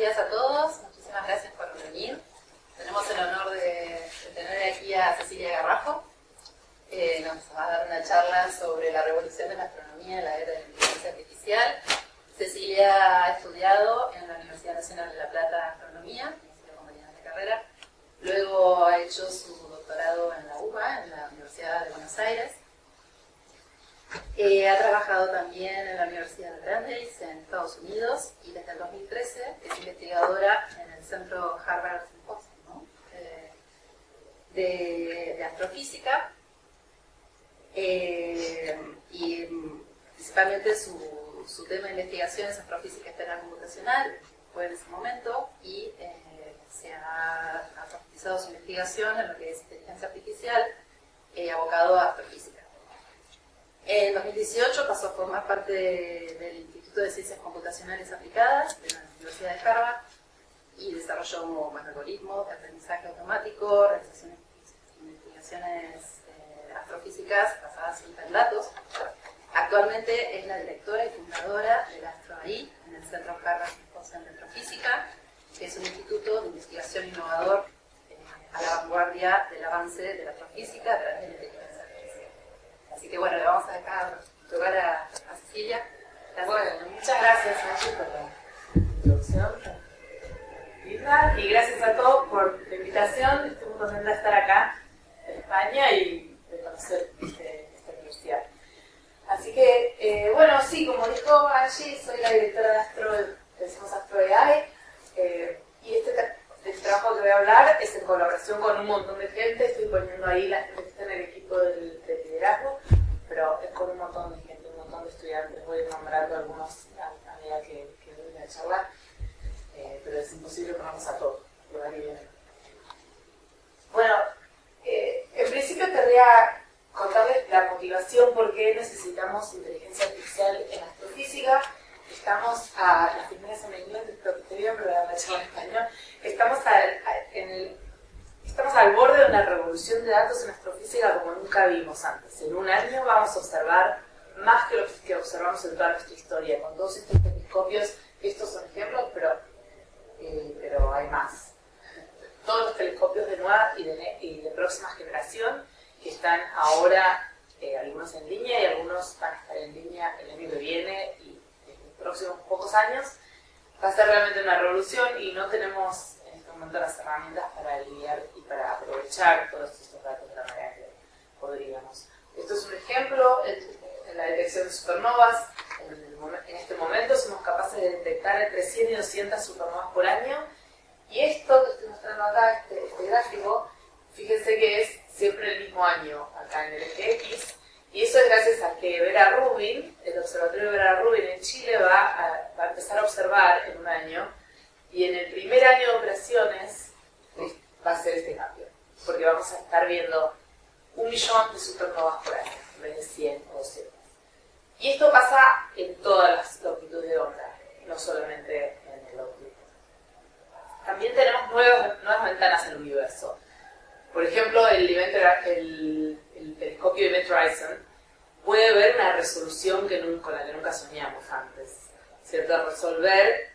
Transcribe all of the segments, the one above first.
días a todos, muchísimas gracias por venir. Tenemos el honor de tener aquí a Cecilia Garrafo. Nos va a dar una charla sobre la revolución de la astronomía en la era de la inteligencia artificial. Cecilia ha estudiado en la Universidad Nacional de La Plata Astronomía, ha sido compañera de carrera. Luego ha hecho su doctorado en la UBA, en la Universidad de Buenos Aires. Ha trabajado también en la Universidad de Brandeis en Estados Unidos y desde el 2013 es investigadora en el Centro Harvard Symposium, ¿no? de astrofísica, y principalmente su tema de investigación es astrofísica estelar computacional, fue en ese momento, y se ha profundizado su investigación en lo que es inteligencia artificial, abocado a astrofísica. En 2018 pasó a formar parte del Instituto de Ciencias Computacionales Aplicadas de la Universidad de Harvard y desarrolló algoritmos de aprendizaje automático, realizaciones de investigaciones astrofísicas basadas en datos. Actualmente es la directora y fundadora del AstroAI en el Centro Harvard Symposium de Astrofísica, que es un instituto de investigación innovador a la vanguardia del avance de la astrofísica a través de la inteligencia artificial. Así que bueno, le vamos a dejar lugar a Cecilia. Gracias. Bueno, muchas gracias Angie por la introducción. Y gracias a todos por la invitación. Estoy muy contenta de estar acá en España y de conocer esta universidad. Así que, bueno, sí, como dijo Angie, soy la directora de decimos AstroAI, y el trabajo que voy a hablar es en colaboración con un montón de gente. Estoy poniendo ahí la gente que está en el equipo del liderazgo, pero es con un montón de gente, un montón de estudiantes. Voy nombrando algunos a medida que doy la charla, pero es imposible ponernos a todos. Bueno, en principio querría contarles la motivación por qué necesitamos inteligencia artificial en astrofísica. Estamos a las primeras en inglés, pero te voy a probar la charla en español. Estamos al borde de una revolución de datos en astrofísica como nunca vimos antes. En un año vamos a observar más que lo que observamos en toda nuestra historia, con todos estos telescopios. Estos son ejemplos, pero hay más. Todos los telescopios de nueva y de próxima generación que están ahora, algunos en línea y algunos van a estar en línea el año que viene y en los próximos pocos años. Va a ser realmente una revolución y no tenemos en este momento las herramientas para lidiar y para aprovechar todos estos datos de la manera que podríamos. Esto es un ejemplo en la detección de supernovas. En este momento somos capaces de detectar entre 100 y 200 supernovas por año. Y esto que estoy mostrando acá, este gráfico, fíjense que es siempre el mismo año acá en el eje X. Y eso es gracias a que Vera Rubin, el observatorio Vera Rubin en Chile, va a empezar a observar en un año. Y en el primer año de operaciones va a ser este cambio. Porque vamos a estar viendo 1 millón de supernovas por año, en vez de 100 o 200. Y esto pasa en todas las longitudes de onda, no solamente en el óptico. También tenemos nuevas ventanas en el universo. Por ejemplo, el telescopio Event Horizon puede ver una resolución con la que nunca soñamos antes, ¿cierto? Resolver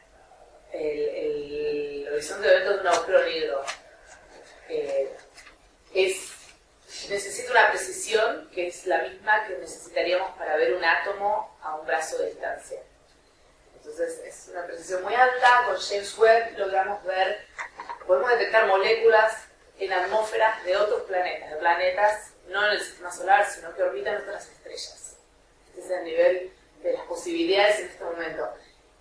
el horizonte de eventos de un agujero negro. Necesita una precisión que es la misma que necesitaríamos para ver un átomo a un brazo de distancia. Entonces es una precisión muy alta. Con James Webb podemos detectar moléculas en atmósferas de otros planetas, de planetas no en el sistema solar, sino que orbitan otras estrellas. Este es el nivel de las posibilidades en este momento.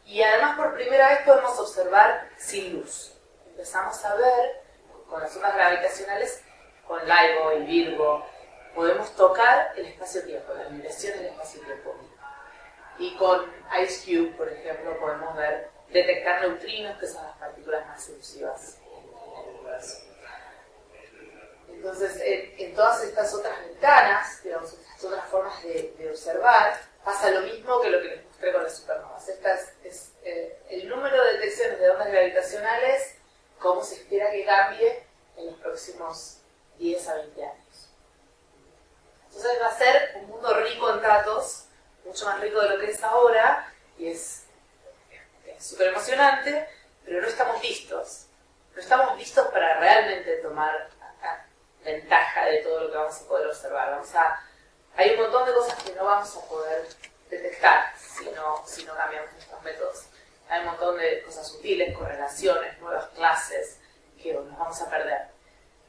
Y además por primera vez podemos observar sin luz. Empezamos a ver con las ondas gravitacionales, con LIGO y Virgo, podemos tocar el espacio-tiempo, la vibración del espacio-tiempo. Y con IceCube, por ejemplo, podemos detectar neutrinos, que son las partículas más elusivas en el universo. Entonces, en todas estas otras ventanas, digamos, estas otras formas de observar, pasa lo mismo que lo que les mostré con las supernovas. Esta es el número de detecciones de ondas gravitacionales, cómo se espera que cambie en los próximos 10 a 20 años. Entonces va a ser un mundo rico en datos, mucho más rico de lo que es ahora, y es súper emocionante, pero pero no estamos listos. No estamos listos para realmente tomar ventaja de todo lo que vamos a poder observar. Hay un montón de cosas que no vamos a poder detectar si no cambiamos nuestros métodos. Hay un montón de cosas sutiles, correlaciones, nuevas clases que nos vamos a perder.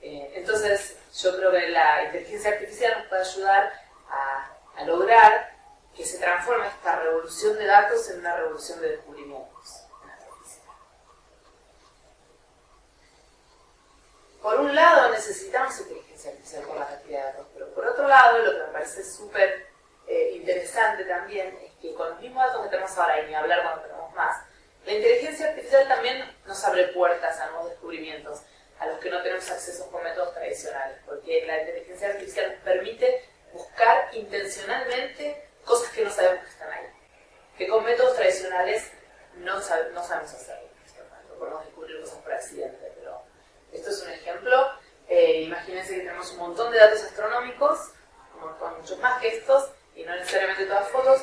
Entonces, yo creo que la inteligencia artificial nos puede ayudar a lograr que se transforme esta revolución de datos en una revolución de descubrimientos en astrofísica. Por un lado, necesitamos inteligencia artificial por la cantidad de datos, pero por otro lado, lo que me parece súper interesante también es que con los mismos datos que tenemos ahora, y ni hablar cuando tenemos más, la inteligencia artificial también nos abre puertas a nuevos descubrimientos a los que no tenemos acceso con métodos tradicionales, porque la inteligencia artificial nos permite buscar intencionalmente cosas que no sabemos que están ahí, que con métodos tradicionales no sabemos hacerlo. Podemos descubrir cosas por accidente, pero esto es un ejemplo. Imagínense que tenemos un montón de datos astronómicos, muchos más que estos, y no necesariamente todas fotos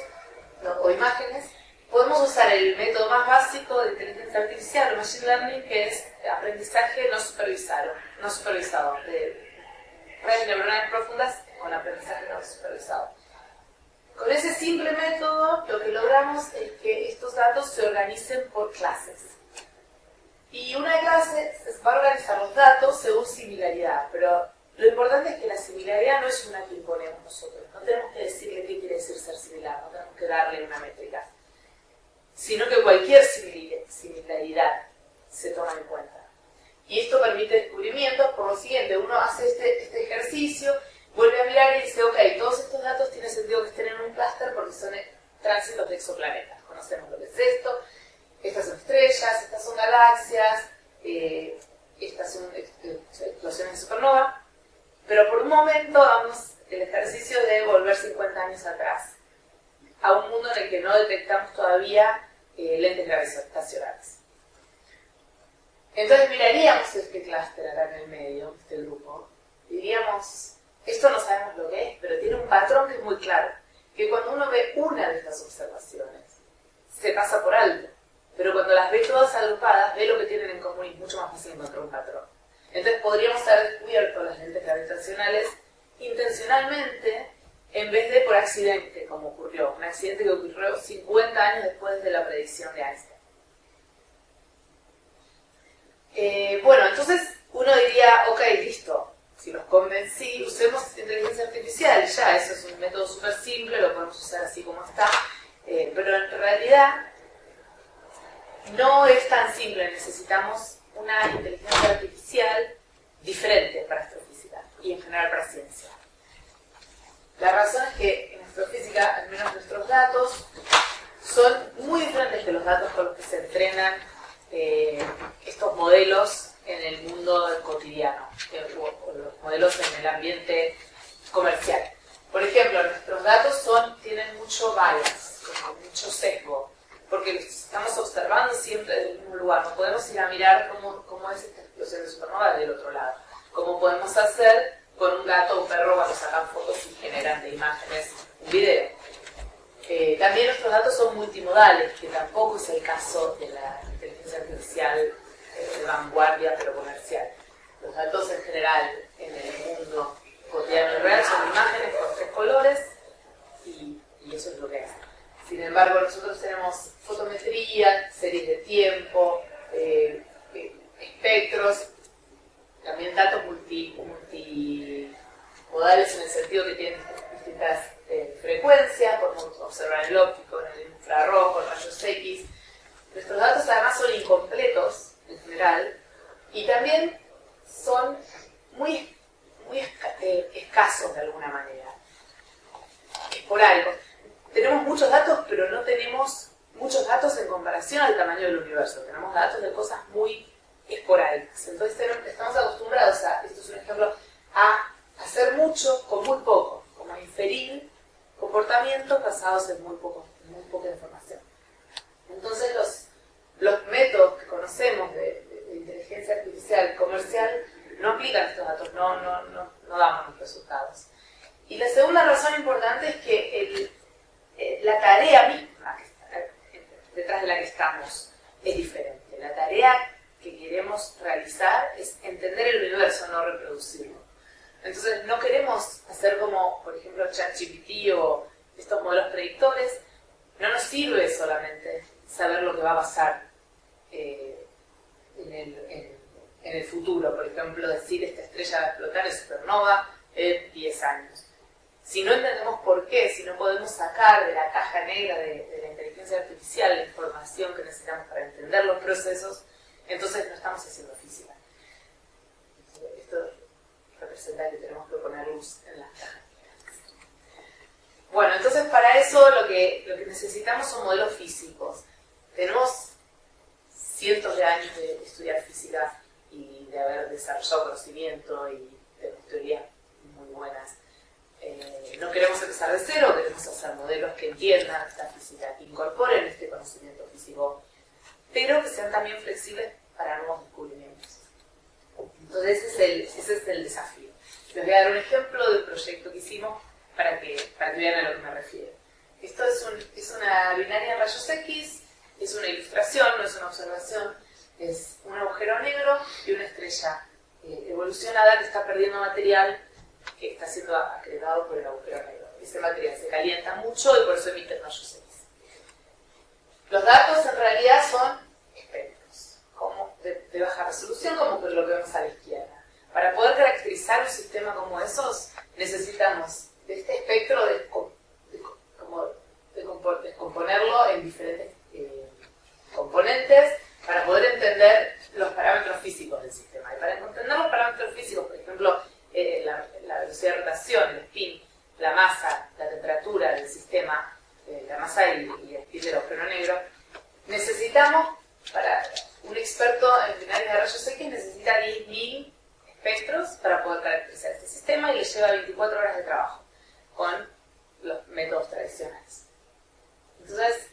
o imágenes. Podemos usar el método más básico de inteligencia artificial o machine learning, que es aprendizaje no supervisado, de redes neuronales profundas con aprendizaje no supervisado. Con ese simple método lo que logramos es que estos datos se organicen por clases. Y una clase va a organizar los datos según similaridad, pero lo importante es que la similaridad no es una que imponemos nosotros. No tenemos que decirle qué quiere decir ser similar, no tenemos que darle una métrica, sino que cualquier similaridad se toma en cuenta. Y esto permite descubrimientos. Por lo siguiente, uno hace este ejercicio, vuelve a mirar y dice, ok, todos estos datos tiene sentido que estén en un clúster porque son tránsitos de exoplanetas. Conocemos lo que es esto, estas son estrellas, estas son galaxias, estas son explosiones de supernova. Pero por un momento hagamos el ejercicio de volver 50 años atrás, a un mundo en el que no detectamos todavía lentes gravitacionales. Entonces miraríamos este clúster acá en el medio, este grupo, y diríamos, esto no sabemos lo que es, pero tiene un patrón que es muy claro, que cuando uno ve una de estas observaciones, se pasa por alto, pero cuando las ve todas agrupadas, ve lo que tienen en común y es mucho más fácil encontrar un patrón. Entonces podríamos haber descubierto las lentes gravitacionales intencionalmente, en vez de por accidente, como ocurrió. Un accidente que ocurrió 50 años después de la predicción de Einstein. Bueno, entonces uno diría, ok, listo, si los convencí, usemos inteligencia artificial, ya, eso es un método súper simple, lo podemos usar así como está, pero en realidad no es tan simple, necesitamos una inteligencia artificial diferente para astrofísica y en general para ciencia. La razón es que en astrofísica, al menos nuestros datos, son muy diferentes que los datos con los que se entrenan estos modelos en el mundo cotidiano, o los modelos en el ambiente comercial. Por ejemplo, nuestros datos tienen mucho bias, mucho sesgo, porque los estamos observando siempre desde el mismo lugar. No podemos ir a mirar cómo es esta explosión de supernova del otro lado. Como podemos hacer con un gato o un perro cuando sacan fotos y generan de imágenes un video. También nuestros datos son multimodales, que tampoco es el caso de la inteligencia artificial de vanguardia pero comercial. Los datos en general en el mundo cotidiano y real son imágenes con 3 colores y eso es lo que es. Sin embargo, nosotros tenemos fotometría, series de tiempo, espectros, también datos multimodales en el sentido que tienen distintas frecuencias, podemos observar el óptico, en el infrarrojo, en rayos X. Nuestros datos además son incompletos en general y también son muy escasos de alguna manera, esporádicos. Tenemos muchos datos, pero no tenemos muchos datos en comparación al tamaño del universo. Tenemos datos de cosas muy esporádicas. Entonces estamos acostumbrados esto es un ejemplo, a hacer mucho con muy poco, como a inferir comportamientos basados en muy poca información. Entonces los métodos que conocemos de inteligencia artificial comercial no aplican estos datos, no damos los resultados. Y la segunda razón importante es que la tarea misma detrás de la que estamos es diferente. La tarea tarea que queremos realizar es entender el universo, no reproducirlo. Entonces no queremos hacer como, por ejemplo, ChatGPT o estos modelos predictores. No nos sirve solamente saber lo que va a pasar en el futuro. Por ejemplo, decir esta estrella va a explotar en supernova en 10 años. Si no entendemos por qué, si no podemos sacar de la caja negra de la inteligencia artificial la información que necesitamos para entender los procesos, entonces no estamos haciendo física. Esto representa que tenemos que poner luz en las cajas negras. Bueno, entonces para eso lo que necesitamos son modelos físicos. Tenemos cientos de años de estudiar física y de haber desarrollado conocimiento y tenemos teorías muy buenas. No queremos empezar de cero, queremos hacer modelos que entiendan esta física, que incorporen este conocimiento físico, pero que sean también flexibles para nuevos descubrimientos. Entonces ese es el desafío. Les voy a dar un ejemplo del proyecto que hicimos para que vean a lo que me refiero. Esto es una binaria en rayos X, es una ilustración, no es una observación, es un agujero negro y una estrella evolucionada que está perdiendo material que está siendo acretado por el agujero negro. Ese material se calienta mucho y por eso emite rayos X. Los datos en realidad son espectros, como de baja resolución, como por lo que vemos a la izquierda. Para poder caracterizar un sistema como esos, necesitamos de este espectro descomponerlo en diferentes componentes para poder entender los parámetros físicos del sistema. Y para entender los parámetros físicos, por ejemplo, la velocidad de rotación, el spin, la masa, la temperatura del sistema, la masa y el spin del agujero negro, necesitamos, para un experto en binarias de rayos X, necesita 10.000 espectros para poder caracterizar este sistema y le lleva 24 horas de trabajo con los métodos tradicionales. Entonces,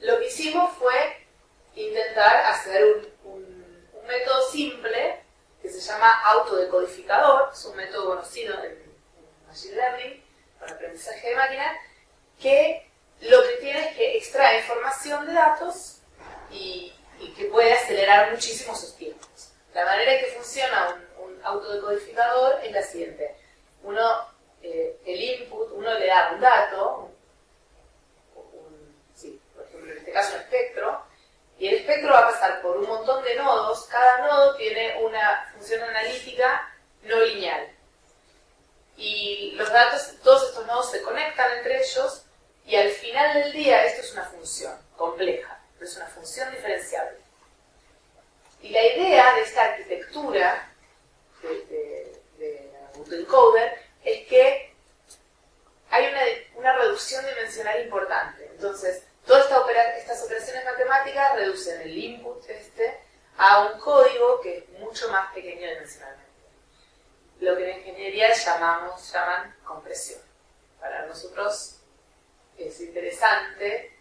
lo que hicimos fue intentar hacer un método simple que se llama autodecodificador. Es un método conocido en Machine Learning, con aprendizaje de máquina, que lo que tiene es que extrae información de datos y que puede acelerar muchísimo sus tiempos. La manera en que funciona un autodecodificador es la siguiente. El input, uno le da un dato, por ejemplo en este caso un espectro, y el espectro va a pasar por un montón de nodos. Cada nodo tiene una función analítica no lineal. Y los datos, todos estos nodos se conectan entre ellos y al final del día esto es una función compleja, pero es una función diferenciable. Y la idea de esta arquitectura de autoencoder es que hay una reducción dimensional importante. Entonces, todas estas operaciones matemáticas reducen el input a un código que es mucho más pequeño dimensionalmente. Lo que en ingeniería llaman compresión. Para nosotros es interesante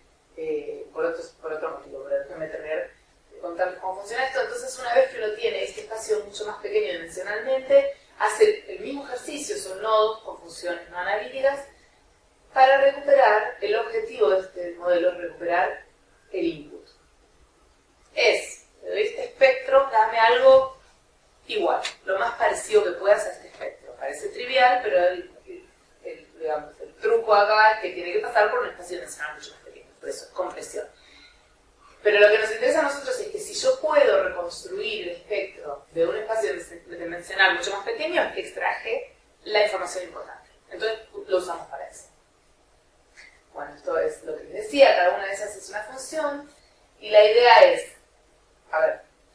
por otro motivo, pero déjenme terminar de contarles cómo funciona esto. Entonces, una vez que uno tiene este espacio mucho más pequeño dimensionalmente, hace el mismo ejercicio, son nodos con funciones no analíticas, para recuperar, el objetivo de este modelo es recuperar el input. Le doy este espectro, dame algo igual, lo más parecido que puedas a este espectro. Parece trivial, pero el truco acá es que tiene que pasar por un espacio dimensional mucho más pequeño, por eso es compresión. Pero lo que nos interesa a nosotros es que si yo puedo reconstruir el espectro de un espacio dimensional mucho más pequeño, es que extraje la información importante. Entonces lo usamos para eso. Bueno, esto es lo que les decía, cada una de esas es una función, y la idea es,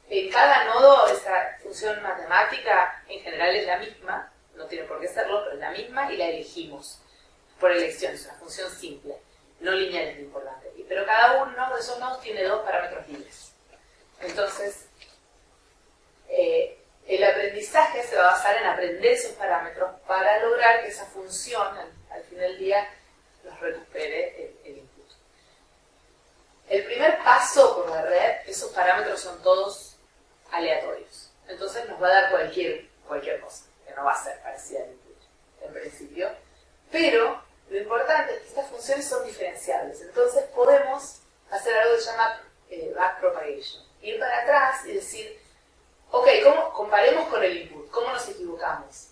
en cada nodo esa función matemática en general es la misma, no tiene por qué serlo, pero es la misma y la elegimos por elección, es una función simple, no lineal es lo importante. Pero cada uno de esos nodos tiene dos parámetros libres. Entonces, el aprendizaje se va a basar en aprender esos parámetros para lograr que esa función, al final del día, nos recupere el input. El primer paso por la red, esos parámetros son todos aleatorios. Entonces nos va a dar cualquier cosa, que no va a ser parecida al input, en principio. Pero lo importante es que estas funciones son diferenciables. Entonces podemos hacer algo que se llama backpropagation. ir para atrás y decir, ok, comparemos con el input, ¿cómo nos equivocamos?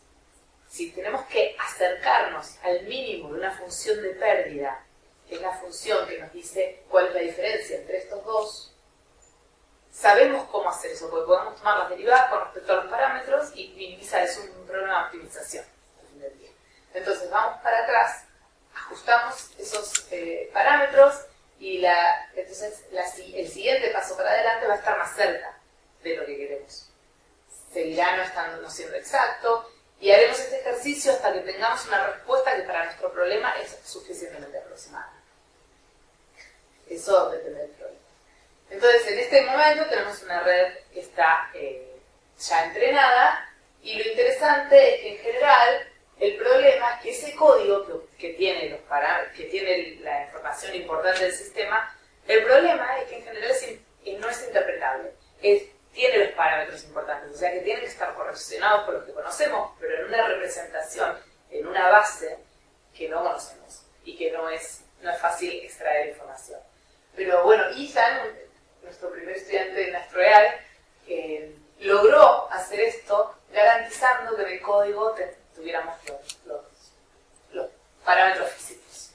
Si tenemos que acercarnos al mínimo de una función de pérdida, que es la función que nos dice cuál es la diferencia entre estos dos, sabemos cómo hacer eso, porque podemos tomar las derivadas con respecto a los parámetros y minimizar. Es un problema de optimización al fin del día. Entonces vamos para atrás, ajustamos esos parámetros y entonces el siguiente paso para adelante va a estar más cerca de lo que queremos. Seguirá no siendo exacto y haremos este ejercicio hasta que tengamos una respuesta que para nuestro problema es suficientemente aproximada. Eso depende del problema. Entonces, en este momento tenemos una red que está ya entrenada y lo interesante es que en general el problema es que ese código que tiene la información importante del sistema, el problema es que en general no es interpretable. Tiene los parámetros importantes, o sea que tienen que estar correlacionados con los que conocemos, pero en una representación, en una base que no conocemos y que no es fácil extraer información. Pero bueno, Ethan, nuestro primer estudiante en Astroreal, logró hacer esto garantizando que en el código tuviéramos los parámetros físicos.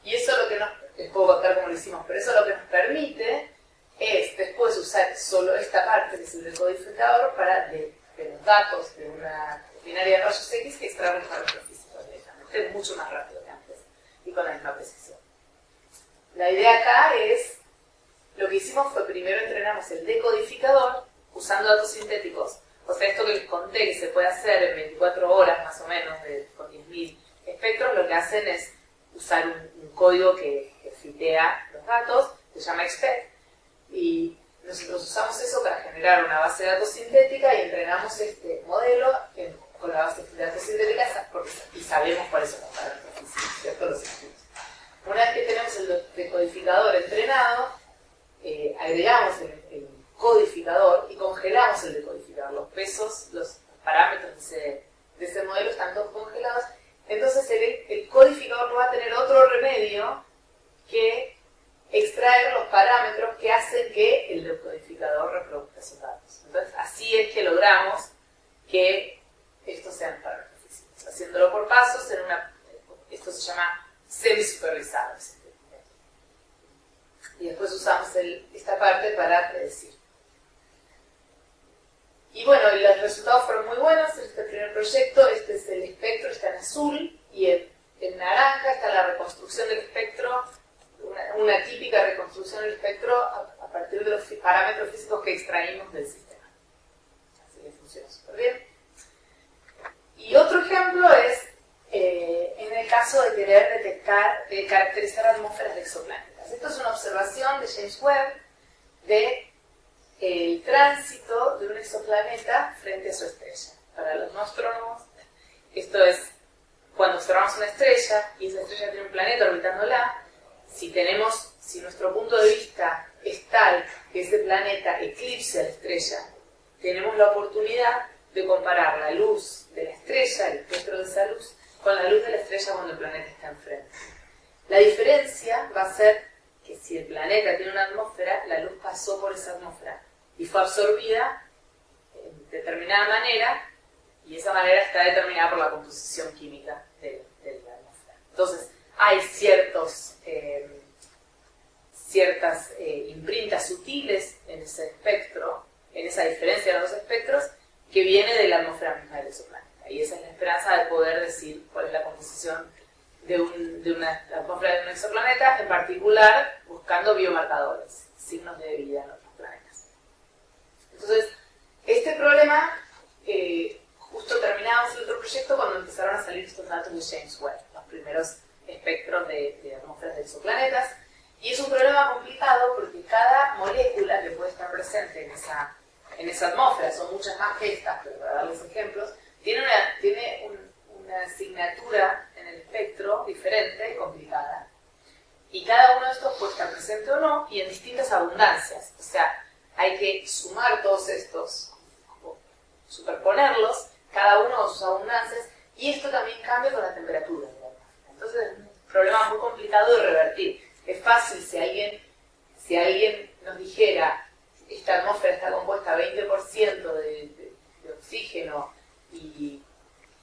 Y eso es lo que les puedo contar cómo lo hicimos, pero eso lo que nos permite es después usar solo esta parte, que es el decodificador, para de los datos de una binaria de rayos X extraer los parámetros físicos directamente, mucho más rápido que antes y con la misma precisión. La idea acá es, lo que hicimos fue primero entrenamos el decodificador usando datos sintéticos. O sea, esto que les conté que se puede hacer en 24 horas más o menos con 10.000 espectros, lo que hacen es usar un código que fitea los datos, se llama expect, y nosotros usamos eso para generar una base de datos sintética y entrenamos este modelo con la base de datos sintética y sabemos cuáles son los parámetros físicos, ¿cierto? Los ejemplos. Una vez que tenemos el decodificador entrenado, agregamos el codificador y congelamos el decodificador. Los pesos, los parámetros de ese modelo están todos congelados. Entonces el codificador no va a tener otro remedio que extraer los parámetros que hacen que el decodificador reproduzca esos datos. Entonces así es que logramos que estos sean parámetros físicos. Haciéndolo por pasos, esto se llama semi-supervisado. Y después usamos esta parte para predecir. Y bueno, los resultados fueron muy buenos en este primer proyecto. Este es el espectro, está en azul, y en naranja está la reconstrucción del espectro, una típica reconstrucción del espectro a partir de los parámetros físicos que extraímos del sistema. Así que funciona súper bien. Y otro ejemplo es en el caso de querer caracterizar atmósferas de exoplanetas. Esto es una observación de James Webb del tránsito de un exoplaneta frente a su estrella. Para los no astrónomos, esto es cuando observamos una estrella y esa estrella tiene un planeta orbitándola. Si nuestro punto de vista es tal que ese planeta eclipse a la estrella, tenemos la oportunidad de comparar la luz de la estrella, el espectro de esa luz, con la luz de la estrella cuando el planeta está enfrente. La diferencia va a ser que si el planeta tiene una atmósfera, la luz pasó por esa atmósfera y fue absorbida de determinada manera, y esa manera está determinada por la composición química de la atmósfera. Entonces, hay ciertas imprintas sutiles en ese espectro, en esa diferencia de los dos espectros, que viene de la atmósfera misma del exoplaneta. Y esa es la esperanza de poder decir cuál es la composición de una atmósfera de un exoplaneta, en particular buscando biomarcadores, signos de vida en otros planetas. Entonces, este problema, justo terminamos el otro proyecto cuando empezaron a salir estos datos de James Webb, los primeros espectros de atmósferas de exoplanetas, y es un problema complicado porque cada molécula que puede estar presente en esa atmósfera, son muchas más que estas, pero para darles ejemplos, tiene una asignatura en el espectro diferente y complicada. Y cada uno de estos puede estar presente o no, y en distintas abundancias. O sea, hay que sumar todos estos, superponerlos, cada uno con sus abundancias, y esto también cambia con la temperatura de la atmósfera. Entonces es un problema muy complicado de revertir. Es fácil si alguien nos dijera, esta atmósfera está compuesta 20% de oxígeno y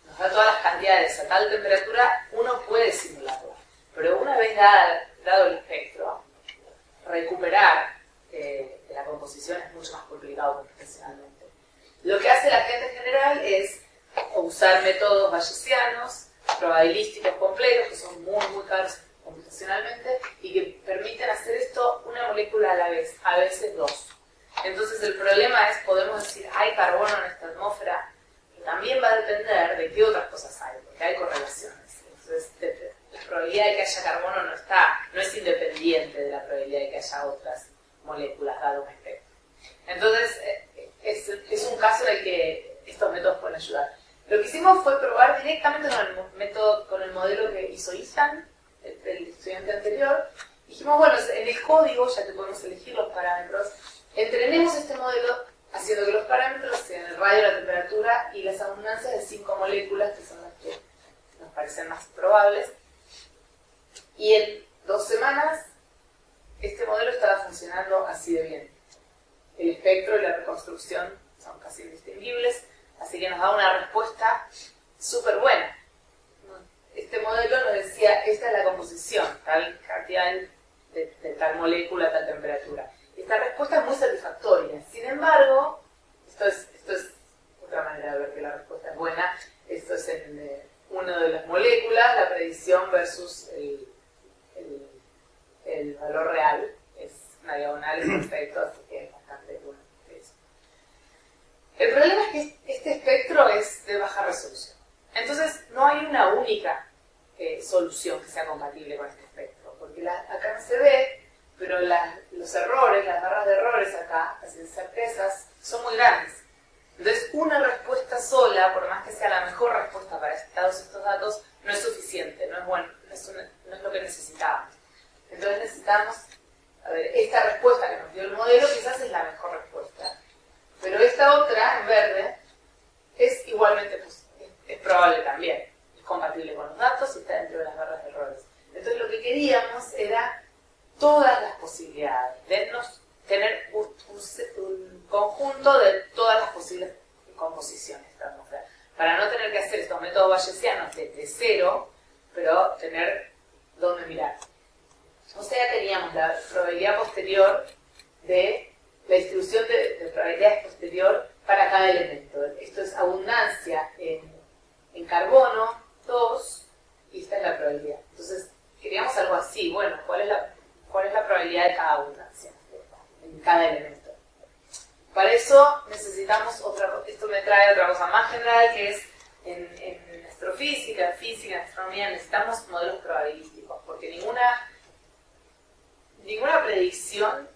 nos da todas las cantidades a tal temperatura, uno puede simularlo. Pero una vez dado el espectro, recuperar la composición es mucho más complicado computacionalmente. Lo que hace la gente en general es usar métodos bayesianos, probabilísticos complejos, que son muy caros computacionalmente, y que permiten hacer esto una molécula a la vez, a veces dos. Entonces el problema es, podemos decir, hay carbono en esta atmósfera, pero también va a depender de qué otras cosas hay, porque hay correlaciones. Entonces la probabilidad de que haya carbono no es independiente de la probabilidad de que haya otras moléculas dado un espectro. Entonces es un caso en el que estos métodos pueden ayudar. Lo que hicimos fue probar directamente con el modelo que hizo Ethan, el estudiante anterior. Dijimos, bueno, en el código, ya que podemos elegir los parámetros, entrenemos este modelo haciendo que los parámetros sean el radio, la temperatura y las abundancias de 5 moléculas, que son las que nos parecen más probables. Y en 2 semanas, este modelo estaba funcionando así de bien. El espectro y la reconstrucción son casi indistinguibles, así que nos da una respuesta súper buena. Este modelo nos decía, esta es la composición, tal cantidad de tal molécula, tal temperatura. Esta respuesta es muy satisfactoria. Sin embargo, esto es otra manera de ver que la respuesta es buena. Esto es en una de las moléculas, la predicción versus el valor real. Es una diagonal, es perfecto, así que es bastante bueno. El problema es que este espectro es de baja resolución. Entonces, no hay una única solución que sea compatible con este espectro, porque acá no se ve, pero los errores, las barras de errores acá, las incertezas, son muy grandes. Entonces, una respuesta sola, por más que sea la mejor respuesta para todos estos datos, no es suficiente, no es bueno, no es lo que necesitábamos. Entonces necesitamos, esta respuesta que nos dio el modelo quizás es la mejor respuesta, pero esta otra, en verde, es igualmente es probable también. Es compatible con los datos y está dentro de las barras de errores. Entonces lo que queríamos era todas las posibilidades, tener un conjunto de todas las posibles composiciones de la atmósfera, para no tener que hacer estos métodos bayesianos desde cero, pero tener dónde mirar. O sea, teníamos la probabilidad posterior de la distribución de probabilidades posterior para cada elemento. Esto es abundancia en carbono, 2, y esta es la probabilidad. Entonces, queríamos algo así. Bueno, ¿cuál es la probabilidad de cada abundancia en cada elemento? Para eso necesitamos esto me trae otra cosa más general, que es en astrofísica, física, en astronomía, necesitamos modelos probabilísticos, porque ninguna predicción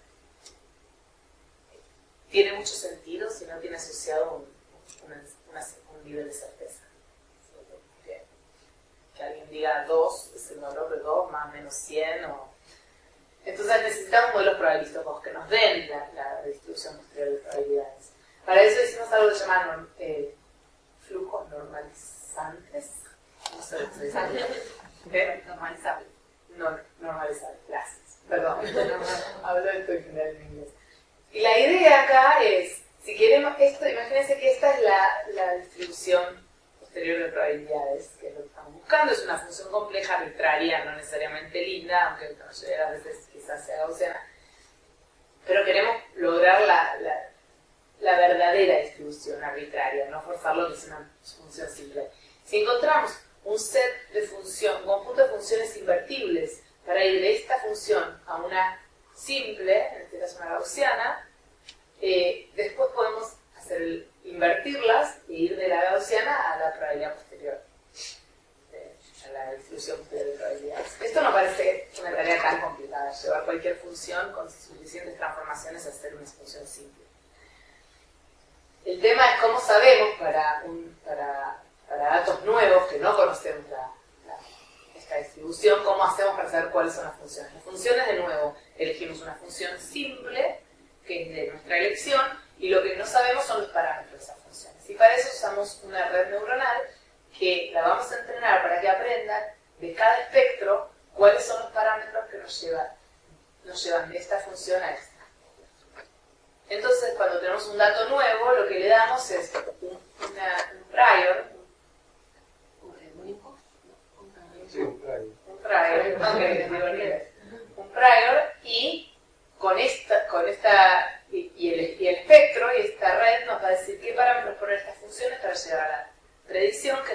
tiene mucho sentido si no tiene asociado un nivel de certeza. Que alguien diga 2 es el valor de 2 más menos 100. Entonces necesitamos modelos probabilísticos que nos den la distribución posterior de probabilidades. Para eso hicimos algo que se llama flujos normalizantes. No sé si se dice. Normalizable. No, normalizable, gracias. Perdón, hablo esto en general en inglés. Y la idea acá es, si queremos esto, imagínense que esta es la distribución posterior de probabilidades, que es lo que estamos buscando. Es una función compleja, arbitraria, no necesariamente linda, aunque a veces quizás sea gaussiana. Pero queremos lograr la verdadera distribución arbitraria, no forzarlo que es una función simple. Si encontramos un set de un conjunto de funciones invertibles para ir de esta función a una simple, en este caso una gaussiana, después podemos invertirlas e ir de la gaussiana a la probabilidad posterior, a la distribución posterior de probabilidades. Esto no parece una tarea tan complicada, llevar cualquier función con suficientes transformaciones a hacer una función simple. El tema es cómo sabemos para datos nuevos que no conocemos esta distribución, cómo hacemos para saber cuáles son las funciones. Las funciones, de nuevo, elegimos una función simple, que es de nuestra elección, y lo que no sabemos son los parámetros de esas funciones. Y para eso usamos una red neuronal que la vamos a entrenar para que aprenda de cada espectro cuáles son los parámetros que nos llevan de esta función a esta. Entonces, cuando tenemos un dato nuevo, lo que le damos es un prior. Un prior, y con esta y el espectro y esta red nos va a decir qué parámetros poner estas funciones para llegar a la predicción, que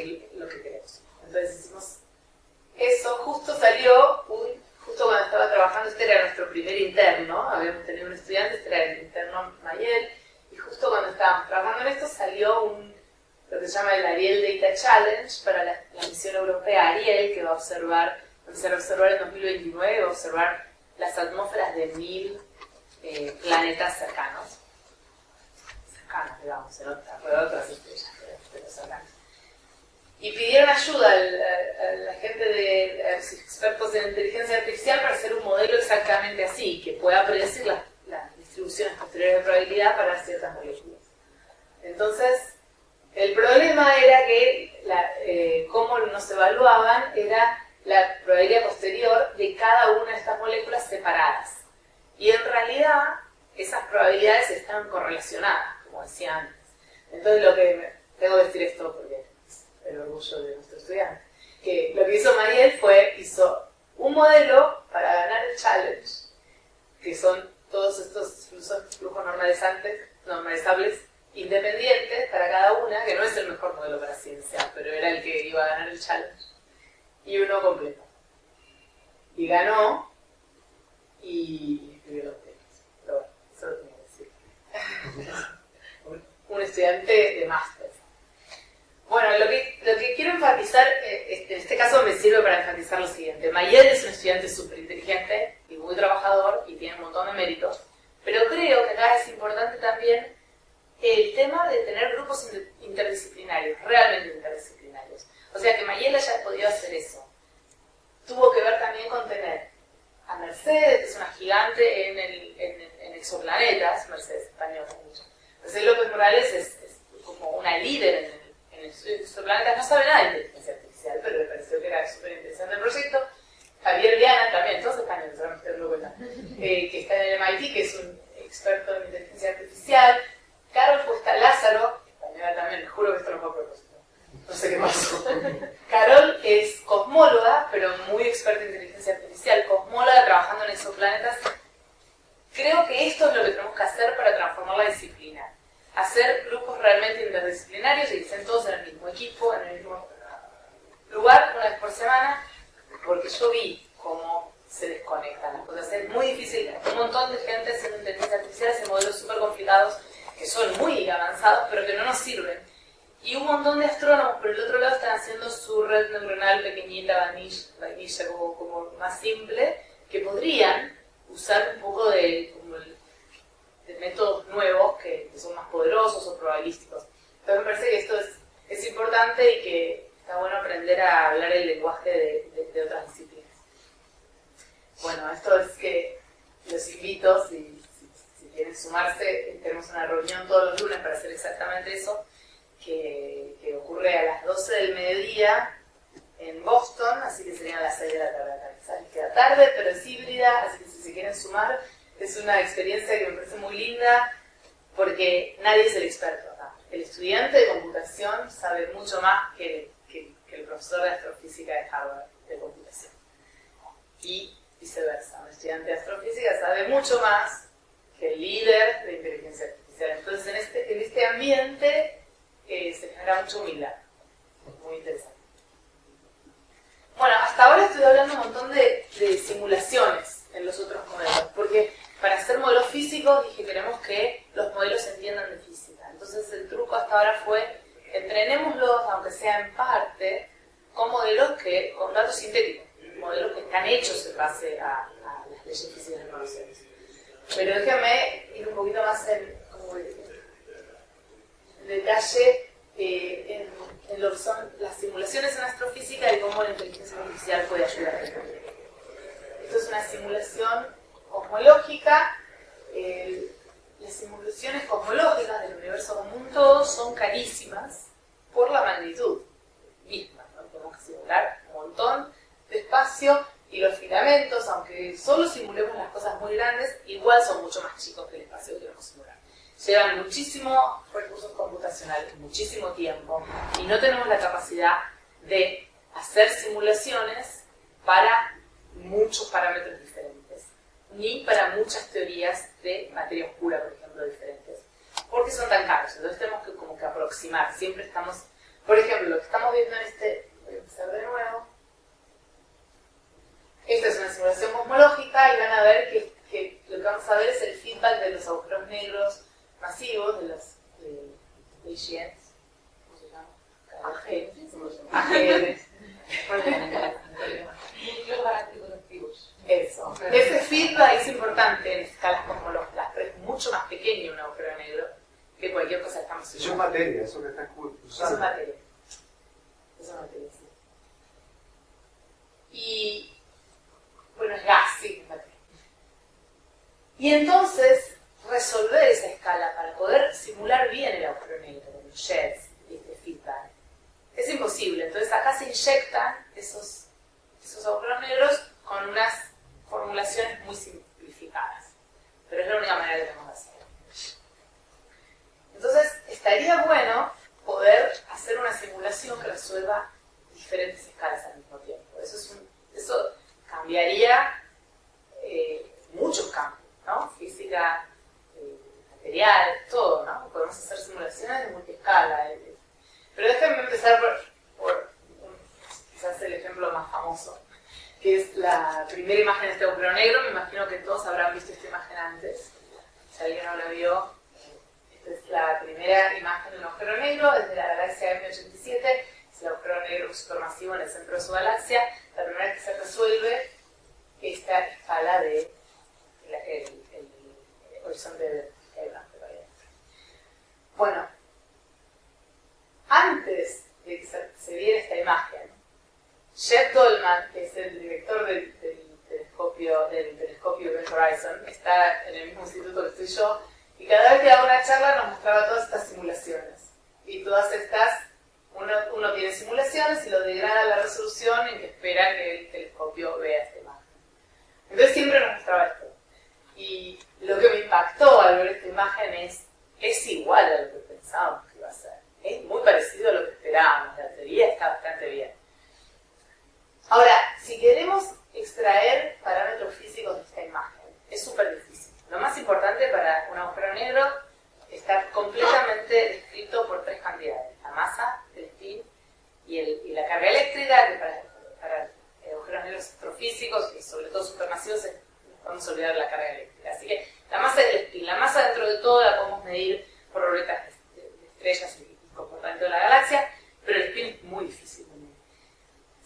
es lo que queremos. Entonces hicimos eso, justo salió, justo cuando estaba trabajando, este era nuestro primer interno, habíamos tenido un estudiante, este era el interno Mayel, y justo cuando estábamos trabajando en esto salió lo que se llama el Ariel Data Challenge para la misión europea Ariel, que va a observar, empezar a observar en 2029, va a observar las atmósferas de 1000 planetas cercanos, digamos, en otras estrellas, pero cercanas. Y pidieron ayuda a la gente a los expertos en inteligencia artificial para hacer un modelo exactamente así, que pueda predecir las distribuciones posteriores de probabilidad para ciertas moléculas. Entonces, el problema era que cómo nos evaluaban era la probabilidad posterior de cada una de estas moléculas separadas. Y en realidad, esas probabilidades están correlacionadas, como decía antes. Entonces, tengo que decir esto porque es el orgullo de nuestro estudiante, que lo que hizo Mariel hizo un modelo para ganar el challenge, que son todos estos flujos normalizables independientes para cada una, que no es el mejor modelo para ciencia, pero era el que iba a ganar el challenge, y uno completo. Y ganó, y escribió los temas. Pero bueno, eso lo tenía que decir. Un estudiante de máster. Bueno, lo que quiero enfatizar, en este caso me sirve para enfatizar lo siguiente. Mayel es un estudiante súper inteligente y muy trabajador y tiene un montón de méritos, pero creo que acá es importante también el tema de tener grupos interdisciplinarios, realmente interdisciplinarios. O sea, que Mayel haya podido hacer eso. Tuvo que ver también con tener a Mercedes, que es una gigante en exoplanetas, Mercedes española mucho. Mercedes López Morales es como una líder en el estudio de exoplanetas, no sabe nada de inteligencia artificial, pero me pareció que era súper interesante el proyecto. Javier Viana también, todos españoles, ahora me estoy dando cuenta, que está en el MIT, que es un experto en inteligencia artificial. Carol Cuesta Lázaro, española también, les juro que esto no fue a propósito, no sé qué pasó. Carol es cosmóloga, pero muy experta en inteligencia artificial, cosmóloga trabajando en exoplanetas. Creo que esto es lo que tenemos que hacer para transformar la disciplina. Hacer grupos realmente interdisciplinarios y que estén todos en el mismo equipo, en el mismo lugar, una vez por semana, porque yo vi cómo se desconectan las cosas. Es muy difícil, un montón de gente haciendo inteligencia artificial, hace modelos súper complicados, que son muy avanzados, pero que no nos sirven. Y un montón de astrónomos, por el otro lado, están haciendo su red neuronal pequeñita, vainilla como más simple, que podrían usar un poco de métodos nuevos que son más poderosos o probabilísticos. Entonces me parece que esto es importante y que está bueno aprender a hablar el lenguaje de otras disciplinas. Bueno, esto es que los invito, si quieren sumarse, tenemos una reunión todos los lunes para hacer exactamente eso, que ocurre a las 12 del mediodía en Boston, así que serían las 6 de la tarde acá. Queda tarde, pero es híbrida, así que si se quieren sumar, es una experiencia que me parece muy linda, porque nadie es el experto acá. El estudiante de computación sabe mucho más que el profesor de astrofísica de Harvard de computación. Y viceversa, un estudiante de astrofísica sabe mucho más que el líder de inteligencia artificial. Entonces, en este ambiente se genera mucha humildad. Muy interesante. Bueno, hasta ahora estoy hablando un montón de simulaciones en los otros modelos, porque para hacer modelos físicos dije queremos que los modelos entiendan de física. Entonces el truco hasta ahora fue entrenémoslos, aunque sea en parte, con modelos con datos sintéticos, modelos que están hechos en base a las leyes físicas que conocemos. Pero déjame ir un poquito más en detalle en lo que son las simulaciones en astrofísica y cómo la inteligencia artificial puede ayudar. Esto es una simulación cosmológica. Las simulaciones cosmológicas del universo común todos son carísimas por la magnitud misma, ¿no? Tenemos que simular un montón de espacio y los finales filamentos, aunque solo simulemos las cosas muy grandes, igual son mucho más chicos que el espacio que queremos simular. Llevan muchísimos recursos computacionales, muchísimo tiempo, y no tenemos la capacidad de hacer simulaciones para muchos parámetros diferentes, ni para muchas teorías de materia oscura, por ejemplo, diferentes, porque son tan caros. Entonces tenemos que como que aproximar, siempre estamos, por ejemplo, lo que estamos viendo en este, voy a empezar de nuevo, esta es una simulación cosmológica y van a ver que lo que vamos a ver es el feedback de los agujeros negros masivos, de los AGNs, ¿cómo se llama? AGNs. Núcleos galácticos activos. Eso. Ese feedback es importante en escalas cosmológicas, pero es mucho más pequeño un agujero negro que cualquier cosa que estamos Eso es materia, eso que está usando. Eso es materia. Eso es materia, sí. Y, bueno, es gas, sí, es materia. Y entonces, resolver esa escala para poder simular bien el agujero negro, los jets y este feedback, es imposible. Entonces acá se inyectan esos agujeros negros con unas formulaciones muy simplificadas. Pero es la única manera que tenemos de hacerlo. Entonces, estaría bueno poder hacer una simulación que resuelva diferentes escalas al mismo tiempo. Eso cambiaría muchos campos, ¿no? Física, material, todo, ¿no? Podemos hacer simulaciones de multiescala. Pero déjenme empezar por quizás el ejemplo más famoso, que es la primera imagen de este agujero negro. Me imagino que todos habrán visto esta imagen antes. Si alguien no la vio, esta es la primera imagen de un agujero negro desde la galaxia M87. Es el agujero negro supermasivo en el centro de su galaxia. La primera que se resuelve esta escala de el horizonte de Ebra. Bueno, antes de que se viera esta imagen, Jeff Dolman, que es el director del telescopio Event Horizon, está en el mismo instituto que estoy yo, y cada vez que daba una charla nos mostraba todas estas simulaciones. Y todas estas, uno tiene simulaciones y lo degrada a la resolución en que espera que el telescopio vea esta imagen. Entonces siempre nos mostraba esto. Y lo que me impactó al ver esta imagen es igual a lo que pensábamos que iba a ser. Es muy parecido a lo que esperábamos, la teoría está bastante bien. Ahora, si queremos extraer parámetros físicos de esta imagen, es súper difícil. Lo más importante para un agujero negro está completamente descrito por tres cantidades: la masa, el spin y la carga eléctrica, que para agujeros negros astrofísicos y sobre todo supermasivos nos podemos olvidar de la carga eléctrica. Así que la masa y el spin, la masa dentro de todo la podemos medir por órbitas de estrellas y comportamiento de la galaxia, pero el spin es muy difícil de medir.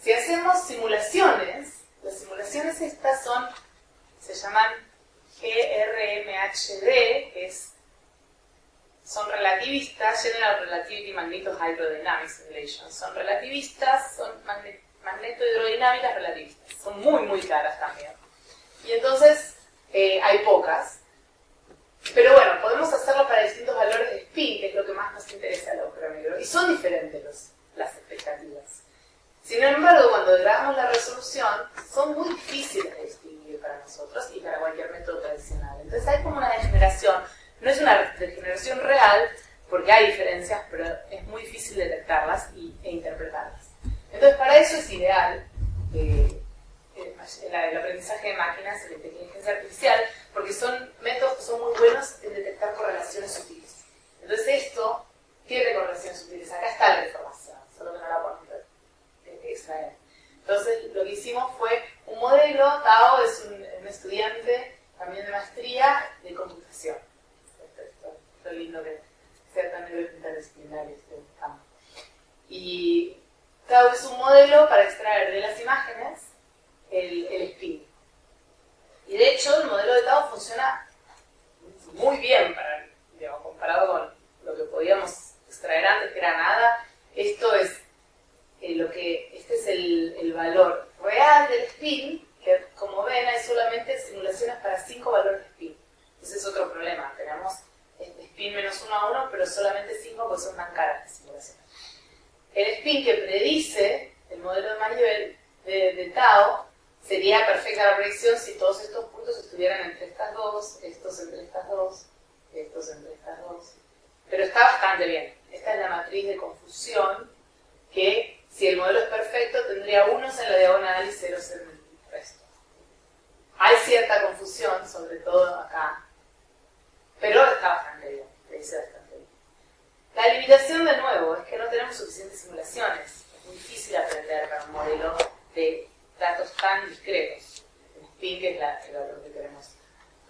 Si hacemos simulaciones, las simulaciones estas se llaman GRMHD, que son relativistas, General Relativity Magneto-Hydrodynamic Simulations. Son relativistas, son magneto-hidrodinámicas relativistas. Son muy, muy caras también. Y entonces hay pocas. Pero bueno, podemos hacerlo para distintos valores de spin, que es lo que más nos interesa al agujero negro. Y son diferentes las expectativas. Sin embargo, cuando degradamos la resolución, son muy difíciles de distinguir para nosotros y para cualquier método tradicional. Entonces hay como una degeneración. No es una degeneración real, porque hay diferencias, pero es muy difícil detectarlas e interpretarlas. Entonces, para eso es ideal el aprendizaje de máquinas y la inteligencia artificial, porque son métodos que son muy buenos en detectar correlaciones sutiles. Entonces, esto tiene correlaciones sutiles. Acá está la información, solo que no la podemos extraer. Entonces, lo que hicimos fue un modelo. Tao es un estudiante también de maestría de computación. Esto lindo que sea tan interdisciplinario este campo. Y Tao es un modelo para extraer de las imágenes el spin. Y de hecho, el modelo de Tao funciona muy bien comparado con lo que podíamos extraer antes, que era nada. Esto es este es el valor real del spin, que como ven hay solamente simulaciones para 5 valores de spin. Ese es otro problema. Tenemos spin menos 1 a 1, pero solamente 5 porque son tan caras las simulaciones. El spin que predice el modelo de Maribel de Tao sería perfecta la predicción si todos estos puntos estuvieran entre estas dos, estos entre estas dos, estos entre estas dos. Pero está bastante bien. Esta es la matriz de confusión que, si el modelo es perfecto, tendría unos en la diagonal y ceros en el resto. Hay cierta confusión, sobre todo acá, pero está bastante bien, le dice bastante bien. La limitación, de nuevo, es que no tenemos suficientes simulaciones. Es muy difícil aprender para un modelo de datos tan discretos. El spin, que es el valor que queremos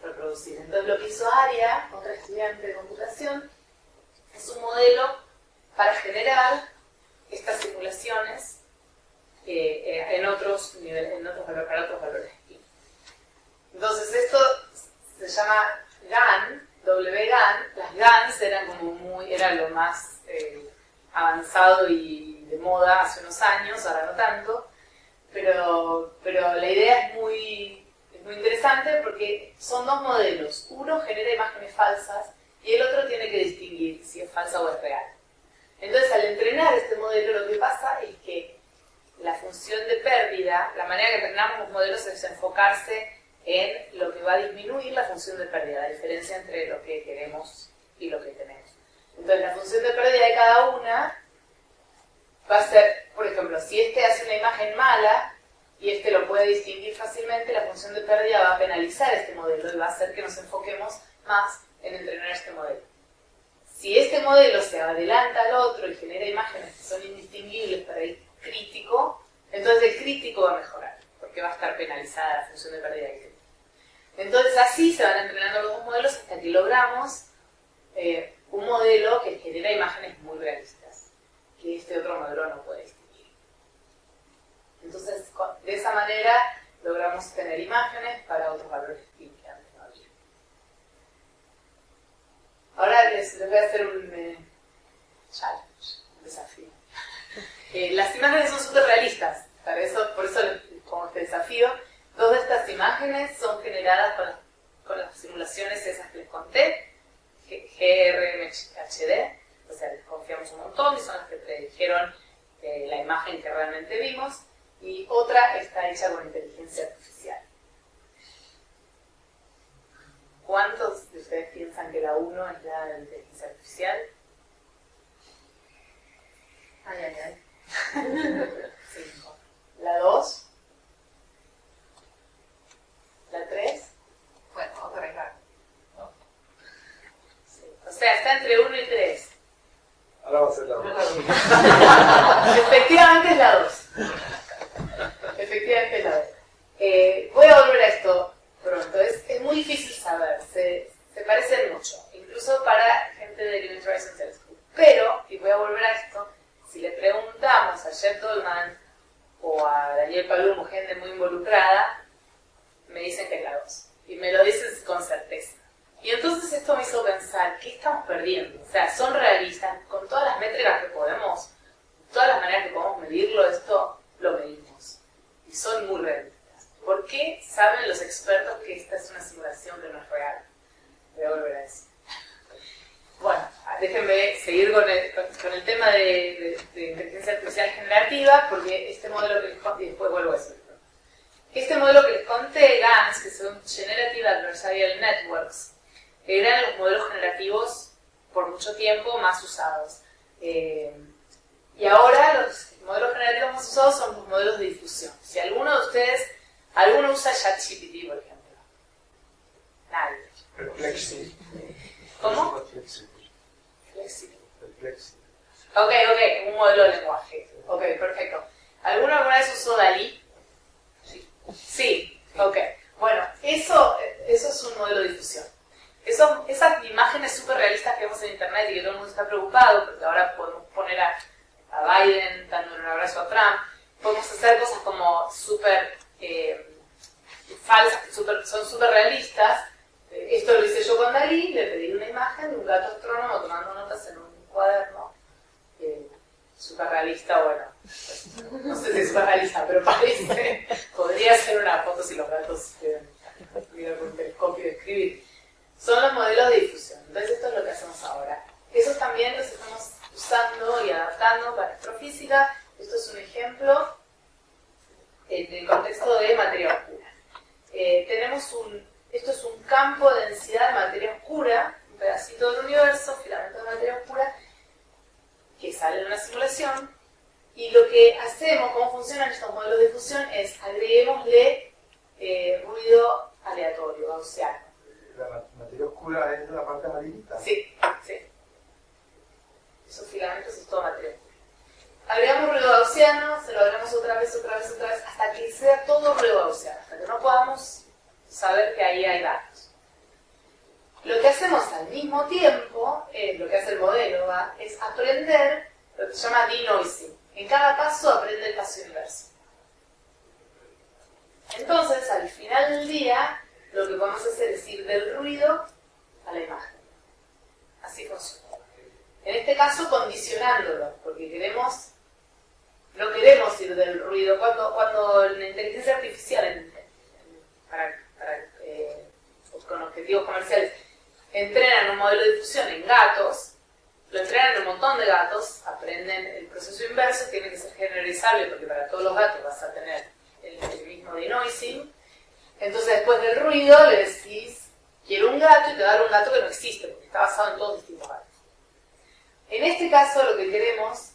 reproducir. Entonces, lo que hizo Aria, otra estudiante de computación, es un modelo para generar estas simulaciones en otros niveles, para otros valores spin. Entonces, esto se llama GAN, WGAN. Las GANs eran lo más avanzado y de moda hace unos años, ahora no tanto, pero la idea es muy interesante porque son dos modelos. Uno genera imágenes falsas y el otro tiene que distinguir si es falsa o es real. Entonces, al entrenar este modelo, lo que pasa es que la función de pérdida, la manera que entrenamos los modelos es enfocarse en lo que va a disminuir la función de pérdida, la diferencia entre lo que queremos y lo que tenemos. Entonces, la función de pérdida de cada una va a ser, por ejemplo, si este hace una imagen mala y este lo puede distinguir fácilmente, la función de pérdida va a penalizar este modelo y va a hacer que nos enfoquemos más en entrenar este modelo. Si este modelo se adelanta al otro y genera imágenes que son indistinguibles para el crítico, entonces el crítico va a mejorar, porque va a estar penalizada la función de pérdida del crítico. Entonces así se van entrenando los dos modelos hasta que logramos un modelo que genera imágenes muy realistas, que este otro modelo no puede distinguir. Entonces, de esa manera logramos tener imágenes para otros valores que antes no había. Ahora les voy a hacer un challenge, un desafío. Las imágenes son súper realistas, por eso les pongo este desafío. Dos de estas imágenes son generadas con las simulaciones esas que les conté, GRMHD, o sea, les confiamos un montón y son las que predijeron la imagen que realmente vimos, y otra está hecha con inteligencia artificial. ¿Cuántos de ustedes piensan que la 1 es la de inteligencia artificial? Ay, ay, ay. 5. ¿La 2? ¿La 3? Bueno, vamos a arreglar. Sí. O sea, está entre 1 y 3. Ahora va a ser la 2. Efectivamente es la 2. Efectivamente es la 2. Voy a volver a esto pronto. Es muy difícil saber. Se parecen mucho. Incluso para gente del Event Horizon Telescope. Pero, y voy a volver a esto, si le preguntamos a Jeff Dolman o a Daniel Palumbo, gente muy involucrada, me dicen que es la 2. Y me lo dicen con certeza. Y entonces esto me hizo pensar, ¿qué estamos perdiendo? O sea, son realistas, con todas las métricas que podemos, todas las maneras que podemos medirlo, esto lo medimos. Y son muy realistas. ¿Por qué saben los expertos que esta es una simulación que no es real? Voy a volver a decir. Bueno, déjenme seguir con el tema de inteligencia artificial generativa, porque este modelo que les conté, y después vuelvo a decirlo. Este modelo que les conté, GANs, que son Generative Adversarial Networks, eran los modelos generativos por mucho tiempo más usados. Y ahora los modelos generativos más usados son los modelos de difusión. Si alguno de ustedes, alguno usa ChatGPT, por ejemplo. Nadie. Perplexity. ¿Cómo? Perplexity. Perplexity. Ok, un modelo de lenguaje. Ok, perfecto. ¿Alguno alguna vez usó DALL-E? Sí, ok. Bueno, eso es un modelo de difusión. Esas imágenes súper realistas que vemos en internet y que todo el mundo está preocupado, porque ahora podemos poner a Biden dándole un abrazo a Trump, podemos hacer cosas como súper falsas, que son súper realistas. Esto lo hice yo con DALL-E, le pedí una imagen de un gato astrónomo tomando notas en un cuaderno. Súper realista, bueno, no sé si es súper realista, pero parece, podría ser una foto si los gatos miran con un telescopio y escribir. Son los modelos de difusión, entonces esto es lo que hacemos ahora. Esos también los estamos usando y adaptando para astrofísica. Esto es un ejemplo. en el contexto de materia oscura. Esto es un campo de densidad de materia oscura, un pedacito del universo, filamento de materia oscura, que sale de una simulación, y lo que hacemos, cómo funcionan estos modelos de difusión, es agreguémosle ruido aleatorio, gaussiano. La materia oscura es la parte amarillita. Sí, sí. Esos filamentos es toda materia oscura. Agregamos ruido gaussiano, se lo agregamos otra vez, hasta que sea todo ruido gaussiano, hasta que no podamos saber que ahí hay datos. Lo que hacemos al mismo tiempo, lo que hace el modelo, es aprender lo que se llama denoising. En cada paso aprende el paso inverso. Entonces, al final del día, lo que vamos a hacer es ir del ruido a la imagen. Así funciona. En este caso, condicionándolo, porque no queremos ir del ruido. Cuando la inteligencia artificial, con objetivos comerciales, entrenan un modelo de difusión en gatos, lo entrenan en un montón de gatos, aprenden el proceso inverso, tiene que ser generalizable porque para todos los gatos vas a tener el mismo denoising. Entonces después del ruido le decís, quiero un gato, y te va a dar un gato que no existe, porque está basado en todos distintos gatos. En este caso lo que queremos,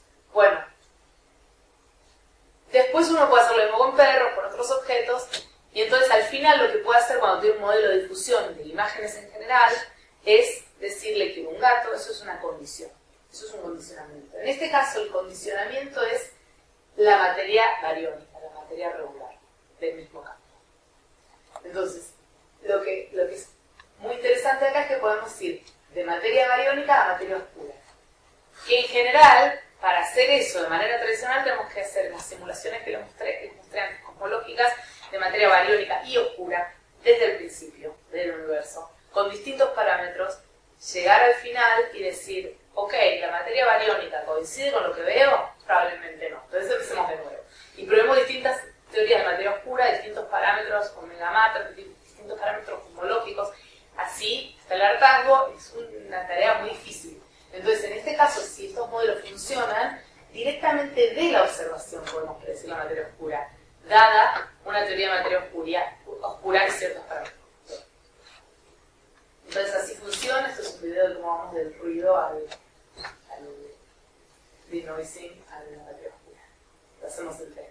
después uno puede hacer lo mismo con perros, con otros objetos, y entonces al final lo que puede hacer cuando tiene un modelo de difusión de imágenes en general es decirle que un gato, eso es una condición, eso es un condicionamiento. En este caso el condicionamiento es la materia bariónica, la materia regular del mismo campo. Entonces, lo que es muy interesante acá es que podemos ir de materia bariónica a materia oscura. Que en general, para hacer eso de manera tradicional, tenemos que hacer las simulaciones que les mostré antes, cosmológicas, de materia bariónica y oscura, desde el principio del universo, con distintos parámetros, llegar al final y decir, ok, la materia bariónica coincide con lo que veo, probablemente no. Entonces empecemos de nuevo. Y probemos distintas teorías de materia oscura, distintos parámetros, omega mater, distintos parámetros cosmológicos. Así, hasta el hartazgo es una tarea muy difícil. Entonces, en este caso, si estos modelos funcionan, directamente de la observación podemos predecir la materia oscura, dada una teoría de materia oscura y ciertos parámetros. Entonces, así funciona. Esto es un video de cómo vamos del ruido al denoising, a la materia oscura. Lo hacemos en 3D.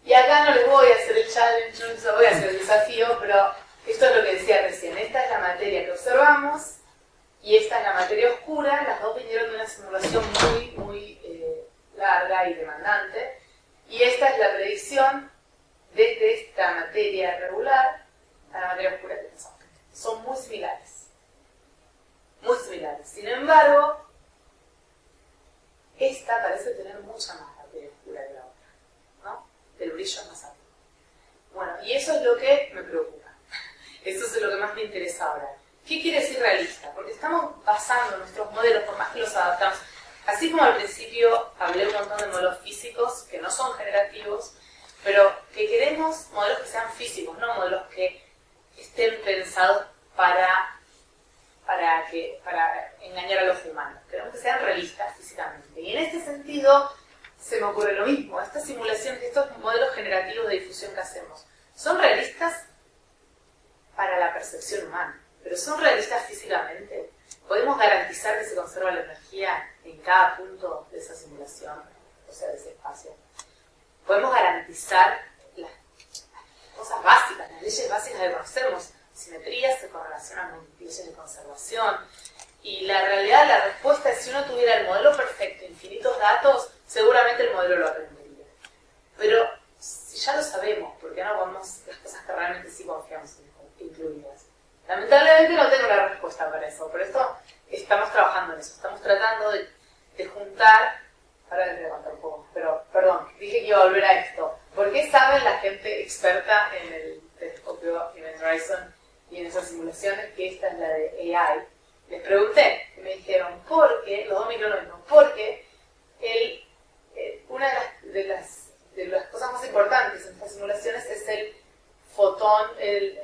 Y acá no les voy a hacer el challenge, no les voy a hacer el desafío, pero esto es lo que decía recién. Esta es la materia que observamos y esta es la materia oscura. Las dos vinieron de una simulación muy larga y demandante. Y esta es la predicción desde esta materia regular a la materia oscura que pensamos. Son muy similares. Muy similares. Sin embargo, esta parece tener mucha más materia oscura que la otra, ¿no? El brillo es más alto. Bueno, y eso es lo que me preocupa. Eso es lo que más me interesa ahora. ¿Qué quiere decir realista? Porque estamos basando nuestros modelos, por más que los adaptamos. Así como al principio hablé un montón de modelos físicos que no son generativos, pero que queremos modelos que sean físicos, no modelos que estén pensados para engañar a los humanos. Queremos que sean realistas físicamente. Y en este sentido se me ocurre lo mismo. Estas simulaciones, estos modelos generativos de difusión que hacemos, son realistas para la percepción humana, pero son realistas físicamente. ¿Podemos garantizar que se conserva la energía en cada punto de esa simulación, o sea, de ese espacio? ¿Podemos garantizar las cosas básicas, las leyes básicas que conocemos? Simetrías se correlacionan con leyes de conservación. Y la realidad, la respuesta es: si uno tuviera el modelo perfecto, infinitos datos, seguramente el modelo lo aprendería. Pero si ya lo sabemos, ¿por qué no vamos las cosas que realmente sí confiamos incluidas? Lamentablemente no tengo la respuesta para eso, por eso estamos trabajando en eso. Estamos tratando de juntar. Ahora les voy a contar un poco, pero perdón, dije que iba a volver a esto. ¿Por qué saben la gente experta en el telescopio Event Horizon y en esas simulaciones que esta es la de AI? Les pregunté y me dijeron, porque, los dos me dijeron lo mismo, porque una de las cosas más importantes en estas simulaciones es el fotón, el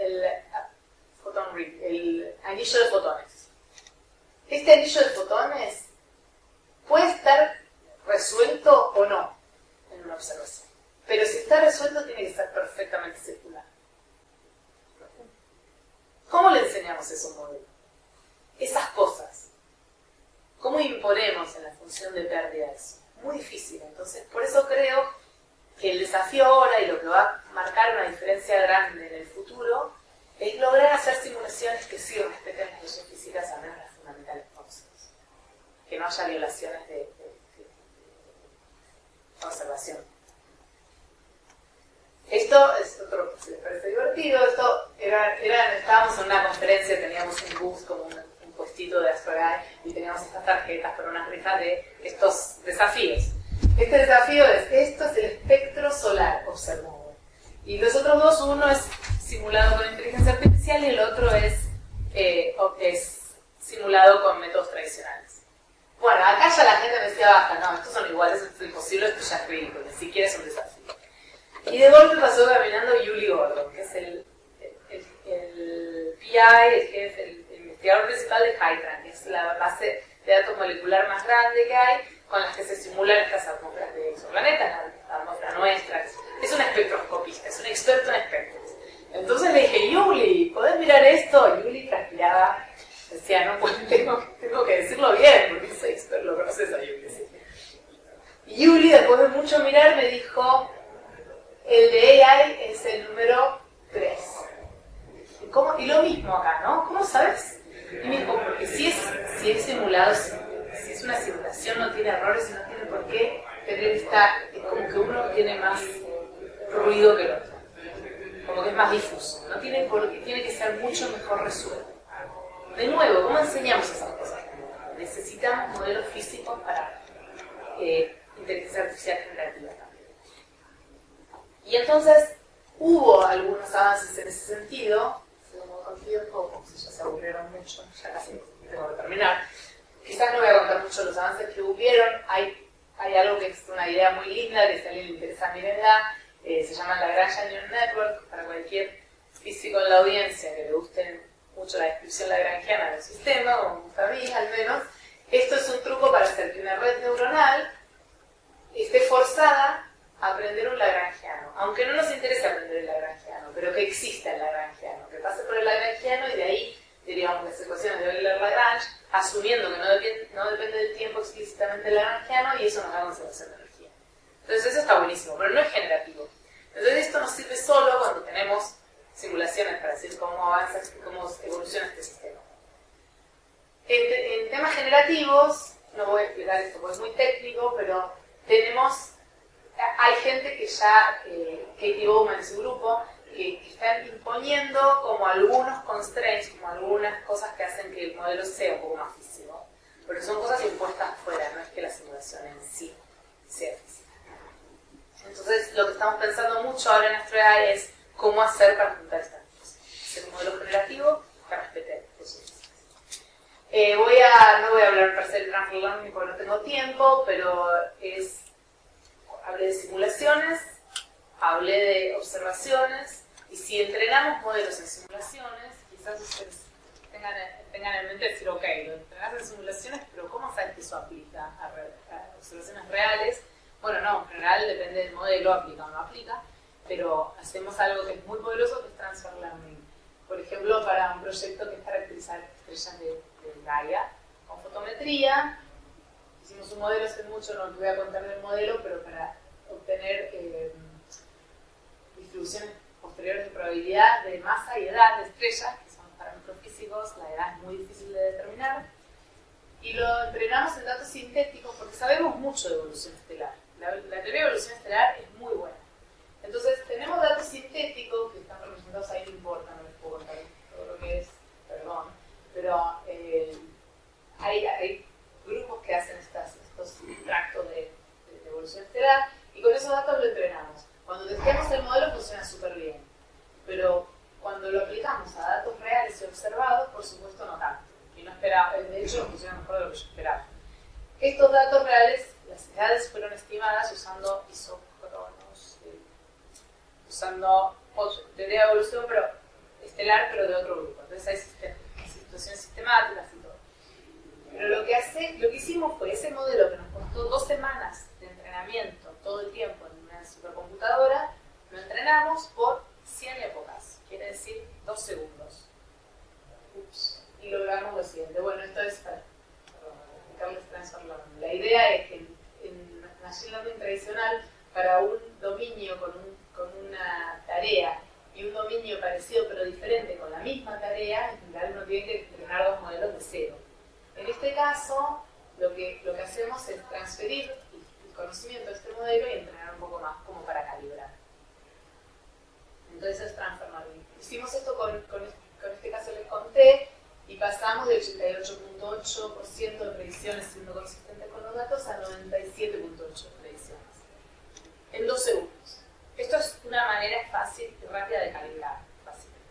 anillo de fotones. Este anillo de fotones puede estar resuelto o no en una observación. Pero si está resuelto, tiene que ser perfectamente circular. ¿Cómo le enseñamos eso a un modelo? Esas cosas. ¿Cómo imponemos en la función de pérdida eso? Muy difícil. Entonces, por eso creo que el desafío ahora y lo que va a marcar una diferencia grande en el futuro es lograr hacer simulaciones que sí respeten las leyes físicas, al menos las fundamentales básicas. Que no haya violaciones de observación. Esto es otro, si les parece divertido, estábamos en una conferencia, teníamos un booth como un puestito de AstroGuy y teníamos estas tarjetas con unas risas de estos desafíos. Este desafío esto es el espectro solar observado. Y los otros dos, uno es simulado con inteligencia artificial y el otro es simulado con métodos tradicionales. Bueno, acá ya la gente me decía, basta, no, estos son iguales, esto es imposible, esto ya es ridículo, ni siquiera es un desafío. Y de golpe pasó caminando Julie Gordon, que es el PI, el investigador principal de HYTRAN, que es la base de datos molecular más grande que hay, con las que se simulan estas atmósferas de exoplanetas, la atmósfera nuestra. Es un espectroscopista, es un experto en espectros. Entonces le dije, Julie, ¿podés mirar esto? Y Julie transpiraba, decía, no, pues tengo que decirlo bien, porque soy experto, lo conoces a Julie. ¿Sí? Y Julie, después de mucho mirar, me dijo, el de AI es el número 3. Y lo mismo acá, ¿no? ¿Cómo sabes? Y me dijo, porque si es simulado, si es una simulación, no tiene errores y no tiene por qué tener es como que uno tiene más ruido que el otro. Como que es más difuso. No tiene por qué, tiene que ser mucho mejor resuelto. De nuevo, ¿cómo enseñamos esas cosas? Necesitamos modelos físicos para inteligencia artificial generativa también. Y entonces hubo algunos avances en ese sentido, con tiempo, como si ya se aburrieron mucho, ya casi tengo que terminar. Quizás no voy a contar mucho los avances que hubieron, hay algo que es una idea muy linda, que si a alguien le interesa, mírenla, se llama Lagrange Neural Network, para cualquier físico en la audiencia que le guste mucho la descripción lagrangiana del sistema, como me gusta a mí al menos. Esto es un truco para hacer que una red neuronal esté forzada a aprender un lagrangiano, aunque no nos interese aprender el lagrangiano, pero que exista el lagrangiano, que pase por el lagrangiano y de ahí derivamos las ecuaciones de Euler-Lagrange, asumiendo que no depende del tiempo explícitamente del lagrangiano, y eso nos da conservación de energía. Entonces eso está buenísimo, pero no es generativo. Entonces esto nos sirve solo cuando tenemos simulaciones para decir cómo avanza, cómo evoluciona este sistema. En temas generativos, no voy a explicar esto porque es muy técnico, pero hay gente que ya, Katie Bowman y su grupo, que están imponiendo como algunos constraints, como algunas cosas que hacen que el modelo sea un poco más físico. Pero son cosas impuestas afuera, no es que la simulación en sí sea física. Entonces, lo que estamos pensando mucho ahora en nuestro AI es cómo hacer para juntar estas cosas. Hacer un modelo generativo que respete eso. No voy a hablar per se del transfer learning porque no tengo tiempo, pero hablé de simulaciones, hablé de observaciones, y si entrenamos modelos en simulaciones, quizás ustedes tengan en mente decir, ok, lo entrenás en simulaciones, pero ¿cómo sabes que eso aplica a observaciones reales? Bueno, no, en general depende del modelo, aplica o no aplica, pero hacemos algo que es muy poderoso, que es transfer learning. Por ejemplo, para un proyecto que es caracterizar estrellas de Gaia con fotometría, hicimos un modelo hace mucho, no les voy a contar del modelo, pero para obtener distribuciones posteriores de probabilidad de masa y edad de estrellas, que son parámetros físicos, la edad es muy difícil de determinar, y lo entrenamos en datos sintéticos porque sabemos mucho de evolución estelar. La teoría de evolución estelar es muy buena. Entonces, tenemos datos sintéticos que están representados ahí, no importa, no les puedo contar todo lo que es, perdón, pero hay grupos que hacen estos tractos de evolución estelar, y con esos datos lo entrenamos. Cuando testeamos el modelo funciona súper bien, pero cuando lo aplicamos a datos reales y observados, por supuesto no tanto. Y no esperaba, de hecho funciona mejor de lo que yo esperaba. Estos datos reales, las edades fueron estimadas usando isócronos, usando teoría de evolución pero estelar, pero de otro grupo. Entonces hay situaciones sistemáticas y todo. Pero lo que hicimos fue ese modelo que nos costó 2 semanas de entrenamiento todo el tiempo en una supercomputadora, lo entrenamos por 100 épocas, quiere decir 2 segundos. Ups. Y logramos lo siguiente. Bueno, esto es para explicarles transfer learning. La idea es que en machine learning tradicional, para un dominio con una tarea y un dominio parecido pero diferente con la misma tarea, en general uno tiene que entrenar 2 modelos de cero. En este caso, lo que hacemos es transferir el conocimiento de este modelo y entrenar un poco más como para calibrar. Entonces es transfer learning. Hicimos esto con este caso les conté y pasamos de 88.8% de predicciones siendo consistente con los datos a 97.8% de predicciones en 2 segundos. Esto es una manera fácil y rápida de calibrar, básicamente.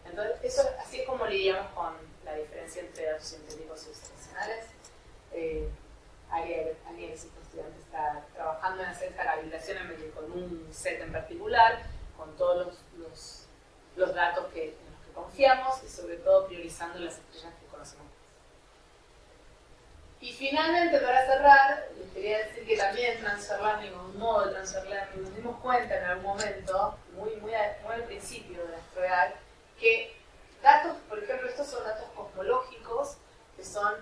Entonces, así es como lidiamos con la diferencia entre datos sintéticos y observacionales. Alguien de sus estudiantes está trabajando en hacer esta calibración con un set en particular, con todos los datos en los que confiamos y sobre todo priorizando las estrellas que conocemos. Y finalmente, para cerrar, les quería decir que también transfer learning, o un modo de transfer learning, nos dimos cuenta en algún momento, muy al principio de nuestro edad, que datos, por ejemplo, estos son datos cosmológicos, que son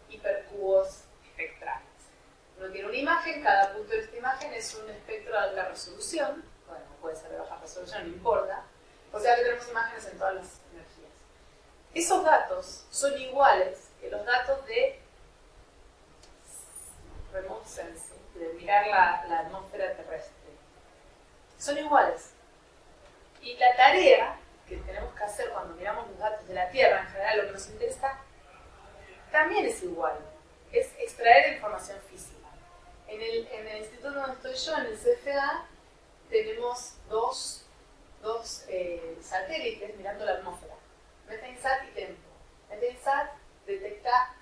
hipercubos espectrales. Uno tiene una imagen, cada punto de esta imagen es un espectro de alta resolución, bueno, puede ser de baja resolución, no importa, o sea que tenemos imágenes en todas las energías. Esos datos son iguales que los datos de remote sensing, de mirar la atmósfera terrestre. Son iguales. Y la tarea que tenemos que hacer cuando miramos los datos de la Tierra, en general lo que nos interesa, también es igual. Es extraer información física. En el instituto donde estoy yo, en el CFA, tenemos dos satélites mirando la atmósfera. MetaInSat y TEMPO. MetaInSat detecta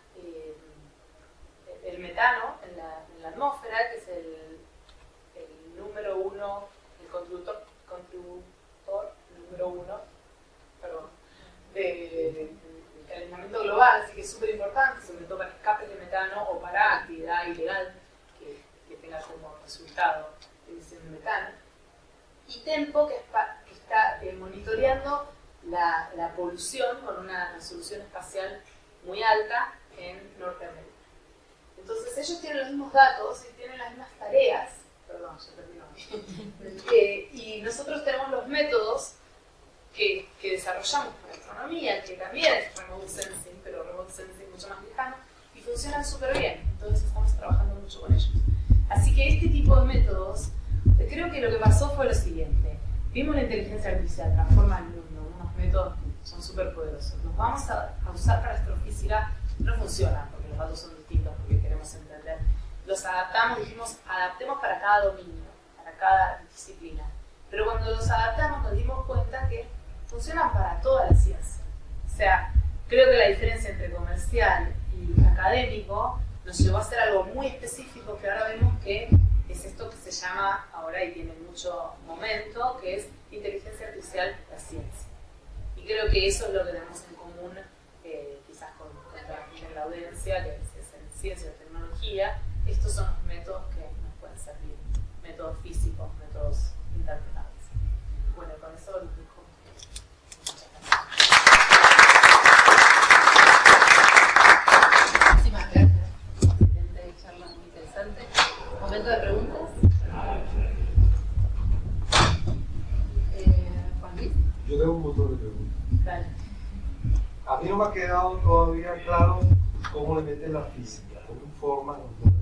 el metano en la atmósfera, que es el número 1, el contributor número 1, perdón, del calentamiento global, así que es súper importante, sobre todo para escapes de metano o para actividad ilegal que tenga como resultado emisión de metano. Y TEMPO, que está monitoreando la polución con una resolución espacial muy alta en Norteamérica. Entonces ellos tienen los mismos datos y tienen las mismas tareas, perdón, ya terminó, y nosotros tenemos los métodos que desarrollamos para astronomía, que también es remote sensing, pero remote sensing mucho más lejano, y funcionan súper bien, entonces estamos trabajando mucho con ellos. Así que este tipo de métodos, creo que lo que pasó fue lo siguiente: vimos la inteligencia artificial transforma el mundo, unos métodos que son súper poderosos, los vamos a usar para astrofísica, no funcionan porque los datos son distintos, porque queremos entender. Los adaptamos, dijimos, adaptemos para cada dominio, para cada disciplina. Pero cuando los adaptamos nos dimos cuenta que funcionan para toda la ciencia. O sea, creo que la diferencia entre comercial y académico nos llevó a hacer algo muy específico que ahora vemos que es esto que se llama, ahora y tiene mucho momento, que es inteligencia artificial la ciencia. Y creo que eso es lo que tenemos en común, quizás con la audiencia, que es en ciencia o tecnología. Estos son los métodos que nos pueden servir, métodos físicos, métodos interpretables. Bueno, con eso los dejo. Muchísimas gracias. Excelente charla, muy interesante. Momento de preguntas. Juan Luis. Yo tengo un montón de preguntas. Dale. A mí no me ha quedado todavía claro cómo le meten la física, cómo informan los modelos.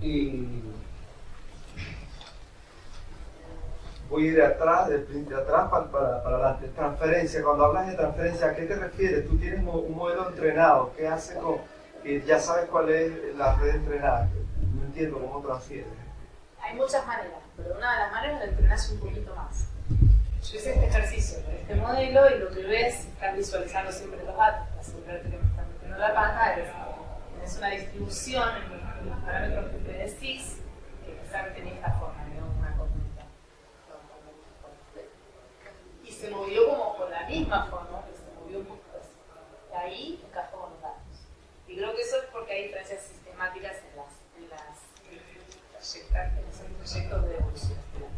Y voy a ir de atrás para adelante. Transferencia, cuando hablas de transferencia, ¿a qué te refieres? Tú tienes un modelo entrenado, ¿qué hace con que ya sabes cuál es la red entrenada? No entiendo cómo transfiere. Hay muchas maneras, pero una de las maneras es entrenarse un poquito más. Yo hice este ejercicio con este modelo y lo que ves, están visualizando siempre los datos, para asegurarte que me están metiendo en la pantalla. Tienes una distribución en los parámetros que predecís, que quizás tenía esta forma, digamos, una columna. Y se movió como con la misma forma, pero se movió un poquito así. Y ahí encajó con los datos. Y creo que eso es porque hay diferencias sistemáticas en las esos proyectos de evolución estelar.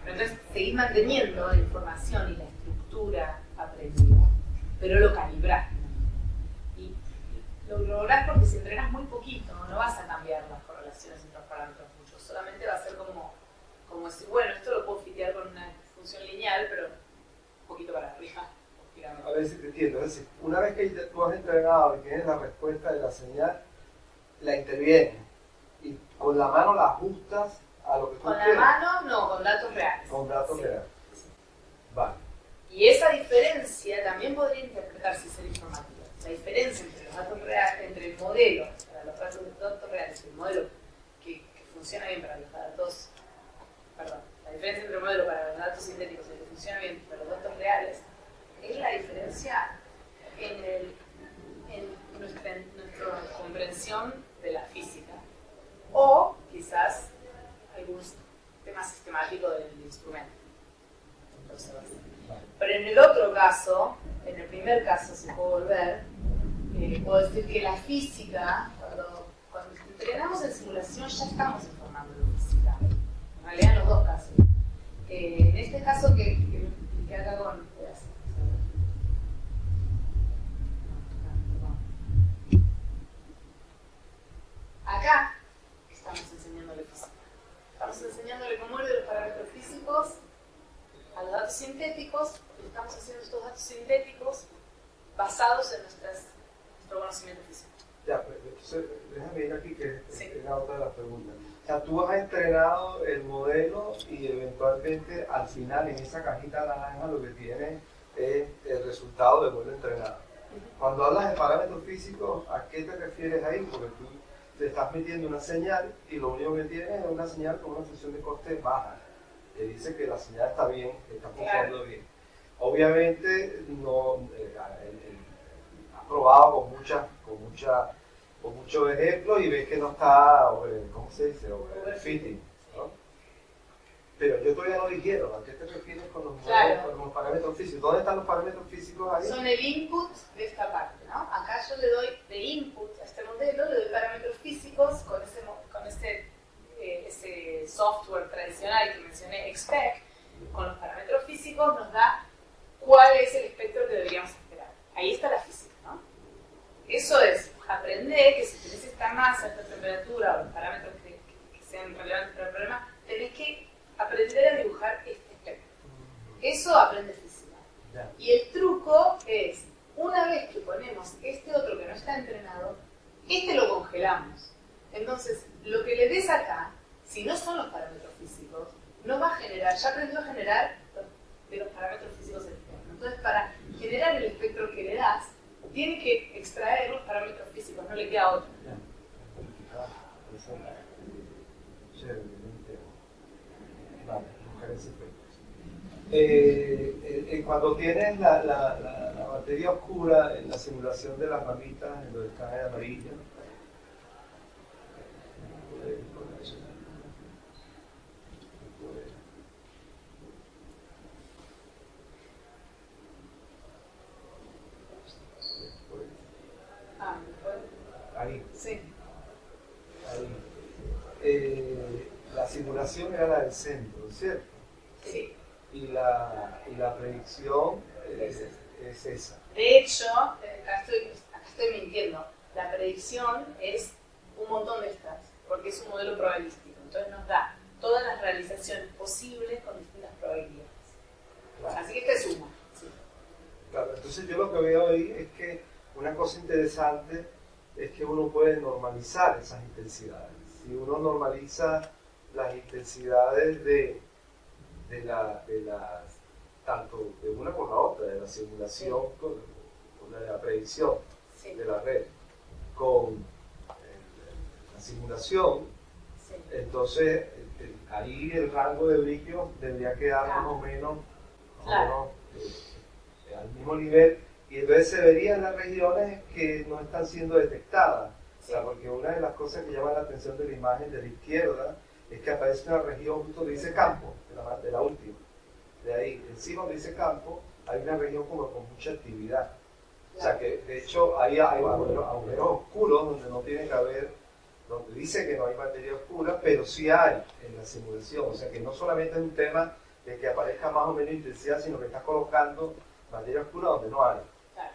Pero entonces seguís manteniendo la información y la estructura aprendida, pero lo calibrás. Y lo lográs porque si entrenas muy poquito, no vas a cambiar las correlaciones entre los parámetros mucho, solamente va a ser como decir, bueno, esto lo puedo fitear con una función lineal, pero un poquito para arriba. A ver si te entiendo. Es decir, una vez que tú has entrenado y tienes la respuesta de la señal, la intervienes y con la mano la ajustas a lo que tú quieres. Con la mano, no, con datos reales. Con datos reales. Vale. Y esa diferencia también podría interpretarse y ser informativa. La diferencia entre los datos reales, entre el modelo para los datos reales y el modelo que funciona bien para los datos, la diferencia entre el modelo para los datos sintéticos y el que funciona bien para los datos reales es la diferencia en nuestra comprensión de la física o quizás algún tema sistemático del instrumento. Pero en el otro caso, en el primer caso, si puedo volver, puedo decir que la física, cuando entrenamos en simulación ya estamos informando de física. En realidad en los dos casos. En este caso que acá con... Acá estamos enseñándole física. Estamos enseñándole cómo ir de los parámetros físicos a los datos sintéticos, y estamos haciendo estos datos sintéticos basados en nuestro conocimiento físico. Ya, pues, entonces déjame ir aquí que es la otra de las preguntas. O sea, tú has entrenado el modelo y eventualmente al final en esa cajita naranja lo que tienes es el resultado del modelo entrenado. Cuando hablas de parámetros físicos, ¿a qué te refieres ahí? Porque tú te estás metiendo una señal y lo único que tienes es una señal con una función de coste baja, que dice que la señal está bien, que está funcionando bien. Obviamente no has probado con muchos ejemplos y ves que no está, ¿cómo se dice? Overfitting, ¿no? Pero yo todavía no dijeron, ¿a qué te refieres con los, con los parámetros físicos? ¿Dónde están los parámetros físicos ahí? Son el input de esta parte, ¿no? Acá yo le doy de input a este modelo, le doy parámetros físicos con ese software tradicional que mencioné, XPEC, con los parámetros físicos nos da cuál es el espectro que deberíamos esperar. Ahí está la física, ¿no? Eso es aprender que si tenés esta masa, esta temperatura o los parámetros que sean relevantes para el problema, tenés que aprender a dibujar este espectro. Eso aprende física. Y el truco es, una vez que ponemos este otro que no está entrenado, este lo congelamos. Entonces, lo que le des acá, si no son los parámetros físicos, no va a generar, ya aprendió a generar de los parámetros físicos externos. Entonces, para generar el espectro que le das, tiene que extraer los parámetros físicos, no le queda otro. Cuando tienes la batería oscura en la simulación de las ramitas, en donde está el amarillo, ahí. Sí. Ahí. La simulación era la del centro, ¿cierto? Sí. Y la predicción es esa. De hecho, acá estoy mintiendo. La predicción es un montón de estas, porque es un modelo probabilístico. Entonces nos da todas las realizaciones posibles con distintas probabilidades. Claro. Así que esta es una. Sí. Claro, entonces yo lo que veo ahí es que una cosa interesante es que uno puede normalizar esas intensidades. Si uno normaliza las intensidades de tanto de una con la otra, de la simulación con la predicción de la red, con la simulación, entonces ahí el rango de brillo tendría que dar más o menos al mismo nivel, y entonces se verían las regiones que no están siendo detectadas. O sea, porque una de las cosas que llama la atención de la imagen de la izquierda es que aparece una región justo donde dice campo, de la última. De ahí, encima donde dice campo, hay una región como con mucha actividad. O sea que de hecho hay agujeros oscuros donde no tiene que haber donde dice que no hay materia oscura, pero sí hay en la simulación. O sea que no solamente es un tema de que aparezca más o menos intensidad, sino que estás colocando materia oscura donde no hay. Claro.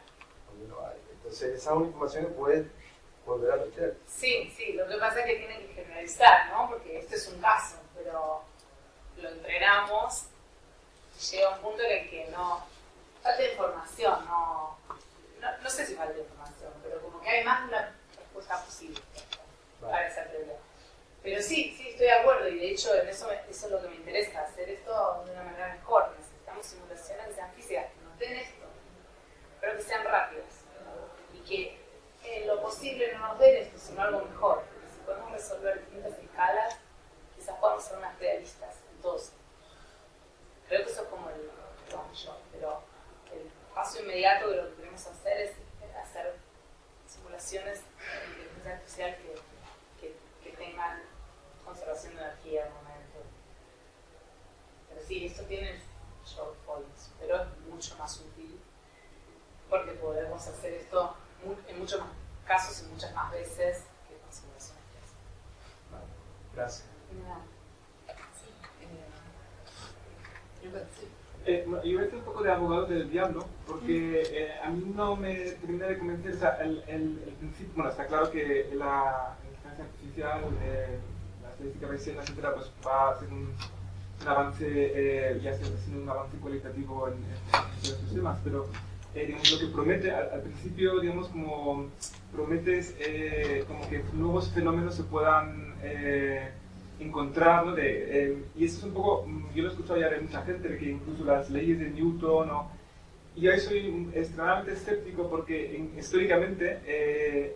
Donde no hay. Entonces esa es una información que puedes volver a meter. Sí, sí, lo que pasa es que tienen que generalizar, ¿no? Porque este es un caso, pero lo entrenamos y llega un punto en el que no falta información, no sé si falta información, pero como que hay más de una respuesta posible para ese problema. Pero sí, estoy de acuerdo y de hecho en eso es lo que me interesa, hacer esto de una manera mejor. Necesitamos simulaciones que sean físicas, que nos den esto, pero que sean rápidas y que en lo posible no nos den esto, sino algo mejor. Porque si podemos resolver distintas escalas, quizás podamos ser más realistas en todos. Creo que eso es como el one shot, pero el paso inmediato de lo que queremos hacer es hacer simulaciones de inteligencia artificial que tengan conservación de energía en un momento. Pero sí, esto tiene shortfalls, pero es mucho más útil porque podemos hacer esto en muchos más casos y muchas más veces que con simulaciones. Vale. Gracias. Yo voy a hacer un poco de abogado del diablo, porque a mí no me termina de convencer, o sea, el principio, bueno, está claro que la inteligencia artificial, la estadística bayesiana, etcétera, pues va a ser un avance, ya está siendo un avance cualitativo en estos temas, pero digamos, lo que promete, al principio, digamos, como prometes como que nuevos fenómenos se puedan encontrar, ¿no? Y eso es un poco, yo lo he escuchado ya de mucha gente, de que incluso las leyes de Newton, y yo soy extremadamente escéptico porque históricamente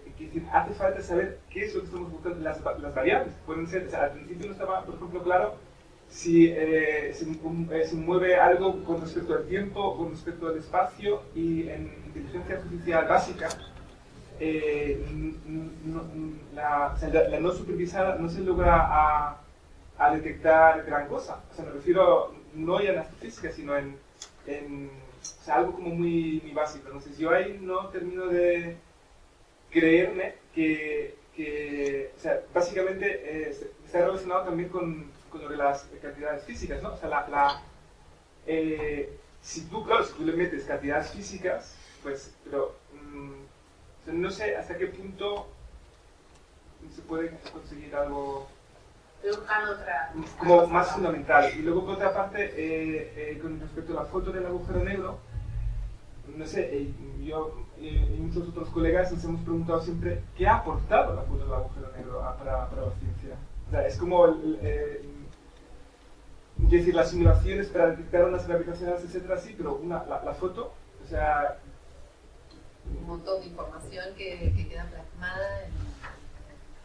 hace falta saber qué es lo que estamos buscando, las variables. Pueden ser, o sea, al principio no estaba, por ejemplo, claro si se mueve algo con respecto al tiempo, con respecto al espacio, y en inteligencia artificial básica, la no supervisada no se logra a detectar gran cosa. O sea, me refiero no ya en astrofísica, sino en o sea, algo como muy básico. Entonces yo ahí no termino de creerme que o sea, básicamente está relacionado también con lo de las cantidades físicas, ¿no? O sea, si tú le metes cantidades físicas, pues, pero no sé hasta qué punto se puede conseguir algo Estoy buscando otra como más fundamental. Y luego, por otra parte, con respecto a la foto del agujero negro, no sé, yo y muchos otros colegas nos hemos preguntado siempre qué ha aportado la foto del agujero negro para la ciencia. O sea, es como es decir, las simulaciones para detectar unas gravitacionales, etcétera, sí, pero la foto, o sea, un montón de información que queda plasmada en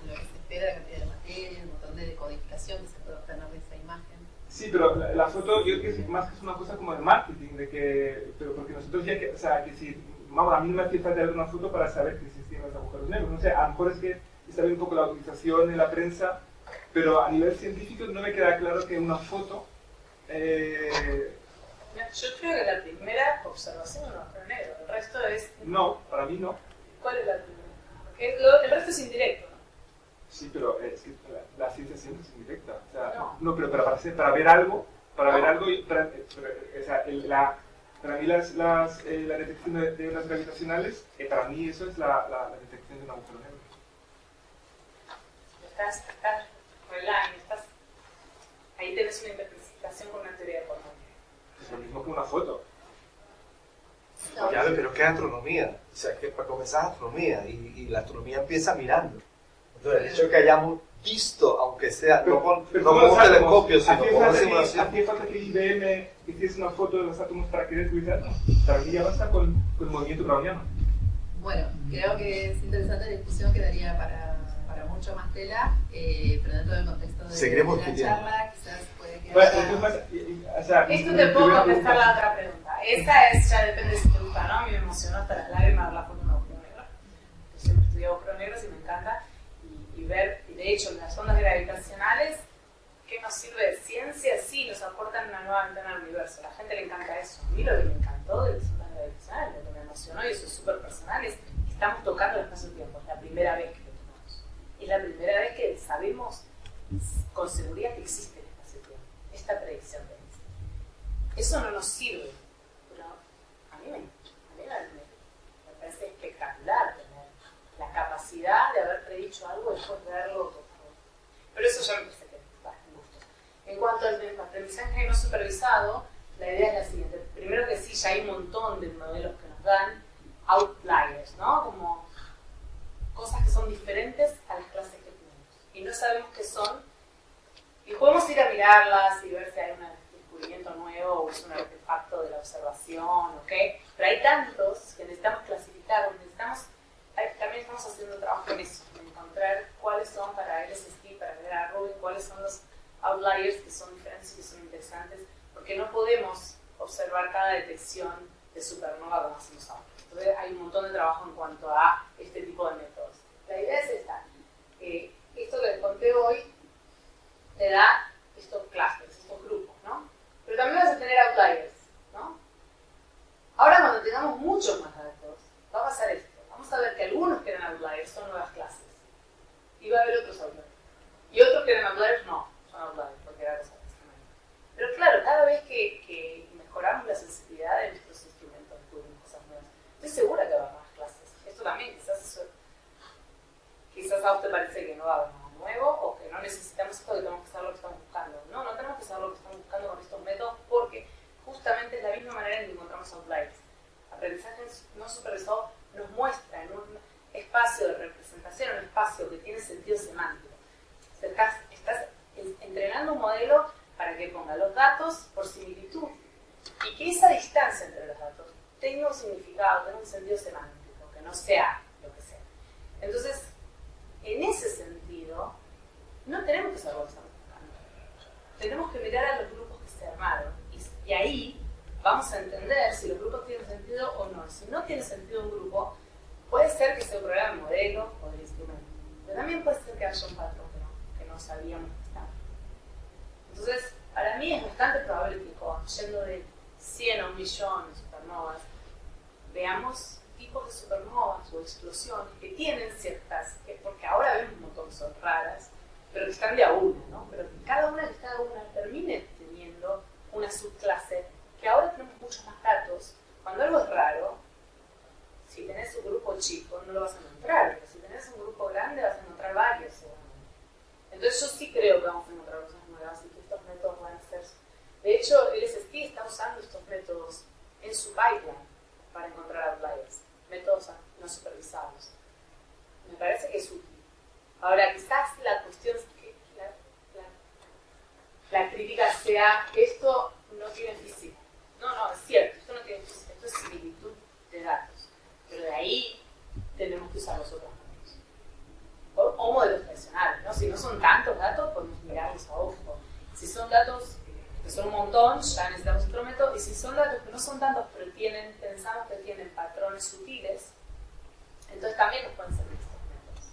lo que se espera, la cantidad de materia, un montón de decodificación que se puede obtener de esa imagen. Sí, pero la foto yo creo que es más que es una cosa como de marketing, pero porque nosotros ya o sea, que si, vamos, a mí no me hace falta ver una foto para saber que existían los agujeros negros, no sé, a lo mejor es que está bien un poco la utilización en la prensa, pero a nivel científico no me queda claro que una foto... Yo creo que la primera observación es un agujero negro, el resto es... No, para mí no. ¿Cuál es la primera? Porque el resto es indirecto, ¿no? Sí, pero es que la ciencia siempre es indirecta. O sea, No. pero para ver algo, para mí la detección de ondas gravitacionales, para mí eso es la detección de un agujero negro. Estás online, ahí tenés una interpretación con una teoría de forma. Es lo mismo que una foto. No. Ya, pero ¿qué es astronomía? O sea, que para comenzar es astronomía y la astronomía empieza mirando. Entonces, el hecho de que hayamos visto, aunque sea, no con un telescopio, sino con una simulación. ¿Hacía falta que IBM hiciese una foto de los átomos para querer utilizarlo? Para mí ya basta con el movimiento browniano. Bueno, creo que es interesante la discusión, quedaría para mucho más tela, pero dentro del contexto de Seguiremos la discutiendo. charla quizás puede quedar... O sea, Esto te puedo contestar la otra pregunta. Esa ya depende si te gusta, ¿no? A mí me emocionó hasta las lágrimas ver la foto de un agujero negro. Yo siempre estudié agujeros negros y me encanta. Y ver, y de hecho, las ondas gravitacionales, ¿qué nos sirve de ciencia? Sí, nos aportan una nueva ventana al universo. A la gente le encanta eso. A mí lo que me encantó de las ondas gravitacionales, lo que me emocionó, y eso es súper personal, es que estamos tocando el espacio-tiempo. Es la primera vez que lo tocamos. es la primera vez que sabemos con seguridad que existe el espacio-tiempo, esta predicción de Einstein. Eso no nos sirve, pero a mí me parece espectacular tener la capacidad de haber predicho algo después de verlo tocado. Pero eso ya me parece que va en gustos. En cuanto al aprendizaje no supervisado, la idea es la siguiente. Primero que sí, ya hay un montón de modelos que nos dan outliers, ¿no? Como cosas que son diferentes a las clases que tenemos. Y no sabemos qué son. Y podemos ir a mirarlas y ver si hay un descubrimiento nuevo o es un artefacto de la observación, ¿ok? Pero hay tantos que necesitamos clasificar, también estamos haciendo un trabajo en eso, en encontrar cuáles son para LSST, para ver a Rubin, cuáles son los outliers que son diferentes y que son interesantes, porque no podemos observar cada detección de supernova como hacemos ahora. Entonces hay un montón de trabajo en cuanto a este tipo de métodos. La idea es esta. Esto que les conté hoy te da estos clusters, estos grupos, ¿no? Pero también vas a tener outliers, ¿no? Ahora cuando tengamos muchos más datos, va a pasar esto. Vamos a ver que algunos que eran outliers son nuevas clases. Y va a haber otros outliers. Y otros que eran outliers no, son outliers, porque eran cosas extremas. Pero claro, cada vez que mejoramos la sensibilidad de nuestros instrumentos, descubrimos cosas nuevas. Estoy segura que va a haber más clases. Esto también, quizás a usted parece que no va a haber nada nuevo o que no necesitamos esto, que tenemos que saber lo que estamos buscando. No, no tenemos que saber lo que estamos buscando con estos métodos porque justamente es la misma manera en que encontramos outliers. Aprendizaje no supervisado nos muestra en un espacio de representación, un espacio que tiene sentido semántico. Estás entrenando un modelo para que ponga los datos por similitud y que esa distancia entre los datos tenga un significado, tenga un sentido semántico, que no sea lo que sea. Entonces, en ese sentido, no tenemos que saber lo que estamos buscando. Tenemos que mirar a los grupos que se armaron y ahí vamos a entender si los grupos tienen sentido o no. Si no tiene sentido un grupo, puede ser que sea un problema del modelo o del instrumento. Pero también puede ser que haya un patrón que no sabíamos que estaba. Entonces, para mí es bastante probable que yendo de 100 a 1 millón de supernovas, veamos tipos de supernovas o explosiones que tienen ciertas, porque ahora vemos un montón que son raras, pero que están de a una, ¿no? Pero que cada una termine teniendo una subclase, que ahora tenemos muchos más datos. Cuando algo es raro, si tenés un grupo chico no lo vas a encontrar, pero si tenés un grupo grande vas a encontrar varios seguramente. Entonces yo sí creo que vamos a encontrar cosas nuevas y que estos métodos van a ser. De hecho, el LSST está usando estos métodos en su pipeline para encontrar outliers, métodos no supervisados. Me parece que es útil. Ahora, quizás la cuestión es que la crítica sea esto no tiene física. No, es cierto, esto no tiene física, esto es similitud de datos. Pero de ahí tenemos que usar los otros modelos. O modelos tradicionales, ¿no? Si no son tantos datos, podemos mirarlos a ojo. Si son datos que son un montón, ya necesitamos otro método. Y si son datos que no son tantos, pero pensamos que tienen patrones sutiles, entonces también nos pueden servir estos métodos.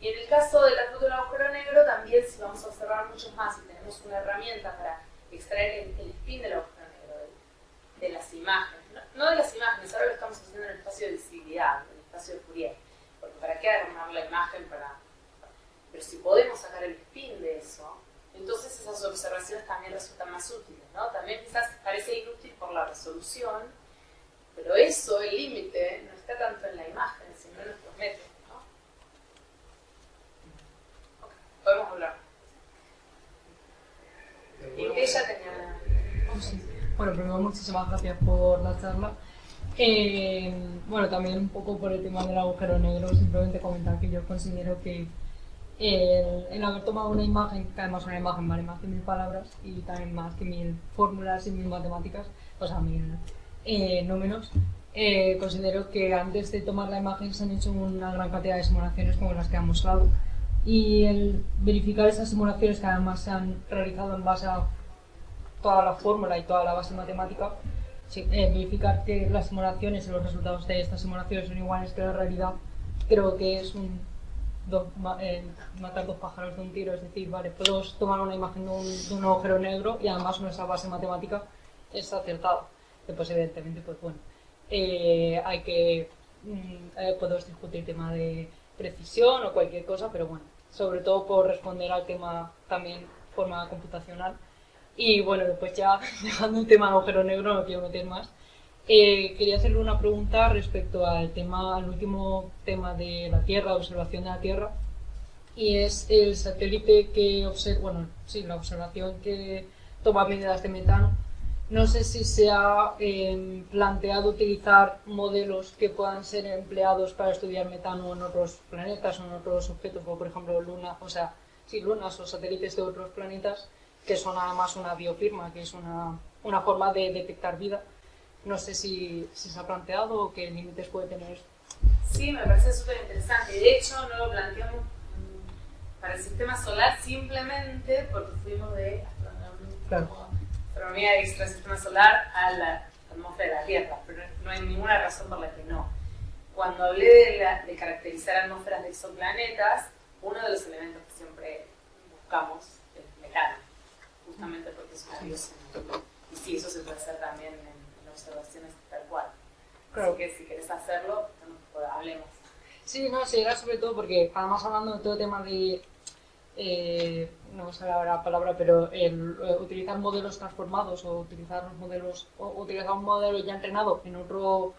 Y en el caso de la fruta del agujero negro, también si vamos a observar muchos más y tenemos una herramienta para extraer el spin del agujero negro, de las imágenes, no de las imágenes, ahora lo estamos haciendo en el espacio de visibilidad, en el espacio de Fourier, porque para qué armar la imagen pero si podemos sacar el spin de eso, entonces esas observaciones también resultan más útiles, ¿no? También quizás parece inútil por la resolución, pero eso, el límite, no está tanto en la imagen, sino en nuestros métodos, ¿no? Okay. Podemos hablar. Y ella tenía... Bueno, primero muchísimas gracias por la charla. Bueno, también un poco por el tema del agujero negro, simplemente comentar que yo considero que el haber tomado una imagen, que además una imagen vale más que 1000 palabras y también más que 1000 fórmulas y 1000 matemáticas, o sea, 1000 números, considero que antes de tomar la imagen se han hecho una gran cantidad de simulaciones como las que han mostrado y el verificar esas simulaciones que además se han realizado en base a toda la fórmula y toda la base matemática, verificar que las simulaciones y los resultados de estas simulaciones son iguales que la realidad, creo que es matar dos pájaros de un tiro, es decir, vale, podemos tomar una imagen de un agujero negro y además nuestra base matemática es acertada. Pues evidentemente, pues bueno, hay que podemos discutir tema de precisión o cualquier cosa, pero bueno, sobre todo por responder al tema también forma computacional. Y bueno, después ya dejando el tema de agujero negro, no quiero meter más. Quería hacerle una pregunta respecto al último tema de la Tierra, observación de la Tierra, y es el satélite que la observación que toma medidas de metano. No sé si se ha planteado utilizar modelos que puedan ser empleados para estudiar metano en otros planetas o en otros objetos, como por ejemplo lunas o satélites de otros planetas, que son además una biofirma, que es una forma de detectar vida. No sé si se ha planteado o qué límites puede tener esto. Sí, me parece súper interesante. De hecho, no lo planteamos para el sistema solar simplemente porque fuimos de astronomía extrasistema solar a la atmósfera de la Tierra, pero no hay ninguna razón por la que no. Cuando hablé de caracterizar atmósferas de exoplanetas, uno de los elementos que siempre buscamos es metano, justamente porque es una biosima. Y sí, eso se puede hacer también en observaciones tal cual. Claro. Así que si querés hacerlo, hablemos. Sí, era sobre todo porque, además hablando de todo el tema de, no sé la palabra, pero utilizar modelos transformados o utilizar un modelo ya entrenado en otro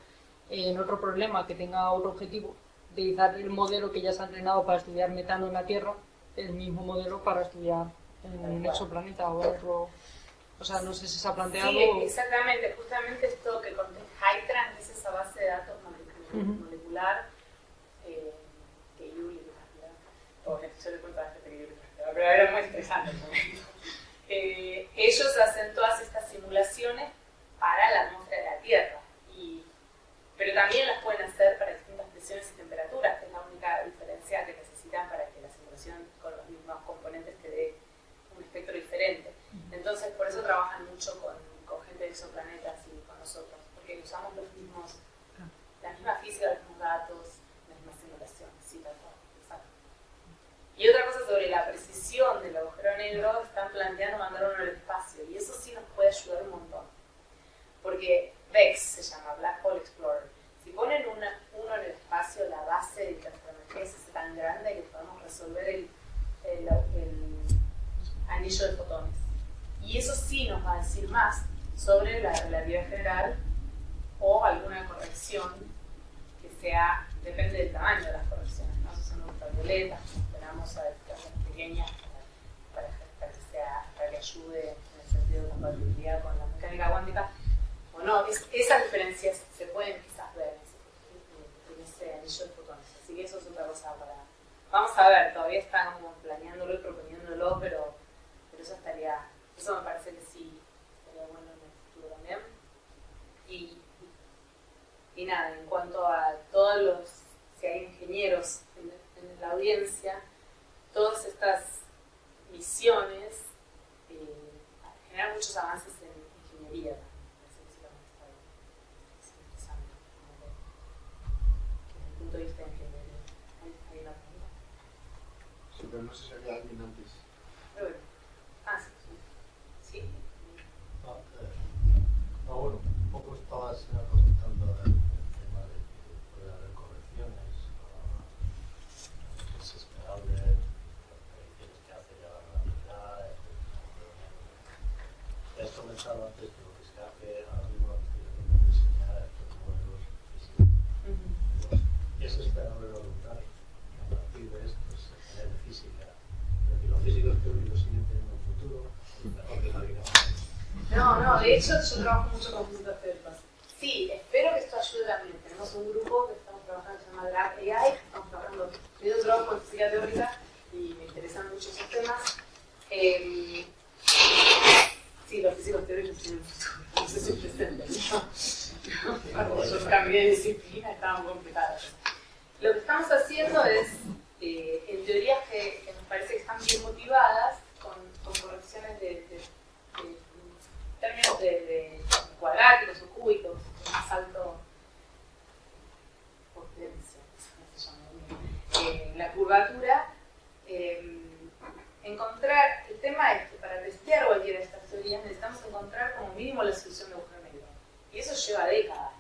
problema que tenga otro objetivo, utilizar el modelo que ya se ha entrenado para estudiar metano en la Tierra, el mismo modelo para estudiar en un exoplaneta o otro. O sea, no sé si se ha planteado. Sí, exactamente. Justamente esto que conté, HyTran, es esa base de datos molecular que Yuli yo le cuento a la gente que Yuli pero era muy interesante el momento. Ellos hacen todas estas simulaciones para la atmósfera de la Tierra, pero también las pueden hacer para distintas presiones y temperaturas, que es la única diferencia que necesitan para que la simulación con los mismos componentes te dé un espectro diferente. Entonces, por eso trabajan mucho con gente de exoplanetas y con nosotros, porque usamos la misma física, los mismos datos, la misma simulación, sí, tal cual, exacto. Y otra cosa sobre la precisión del agujero negro, están planteando mandar uno al espacio, y eso sí nos puede ayudar un montón. Porque BEX se llama, Black Hole Explorer. Si ponen uno en el espacio, la base de interferencia es tan grande que podemos resolver el anillo de fotones. Y eso sí nos va a decir más sobre la relatividad general o alguna corrección que depende del tamaño de las correcciones, ¿no? Si son ultravioletas, esperamos a distancias pequeñas para que ayude en el sentido de compatibilidad con la mecánica cuántica. O no, esas diferencias se pueden quizás ver en ese anillo de fotones. Así que eso es otra cosa Vamos a ver, todavía están como planeándolo y proponiéndolo, pero eso me parece que sí estaría bueno en el futuro también. Y nada, en cuanto a si hay ingenieros en la audiencia, todas estas misiones generan muchos avances en ingeniería. Es interesante, desde el punto de vista de ingeniería. ¿Hay una pregunta? Sí, pero no sé si había alguien antes. Pero bueno. Sí. Bueno, un poco estabas comentando el tema de que puede haber correcciones, es esperable, las predicciones que hace ya la realidad, ya has comentado antes que lo que se hace ahora mismo es diseñar estos modelos físicos. Es esperable lograr a partir de esto tener física, porque los físicos teóricos siguen teniendo un futuro mejor que la vida. No, de hecho yo trabajo mucho con físicos teóricos. Sí, espero que esto ayude también. Tenemos un grupo que estamos trabajando que se llama Graph AI, estamos trabajando, yo trabajo con física teórica y me interesan mucho esos temas. Sí, los físicos teóricos tienen un futuro, no sé si presente, ¿no? Cuando yo cambié de disciplina estaban complicadas. Lo que estamos haciendo es, en teorías que nos parece que están bien motivadas, con correcciones de términos de cuadráticos o cúbicos, de más alto potencia, la curvatura, encontrar, el tema es que para testear cualquiera de estas teorías necesitamos encontrar como mínimo la solución de agujero negro. Y eso lleva décadas,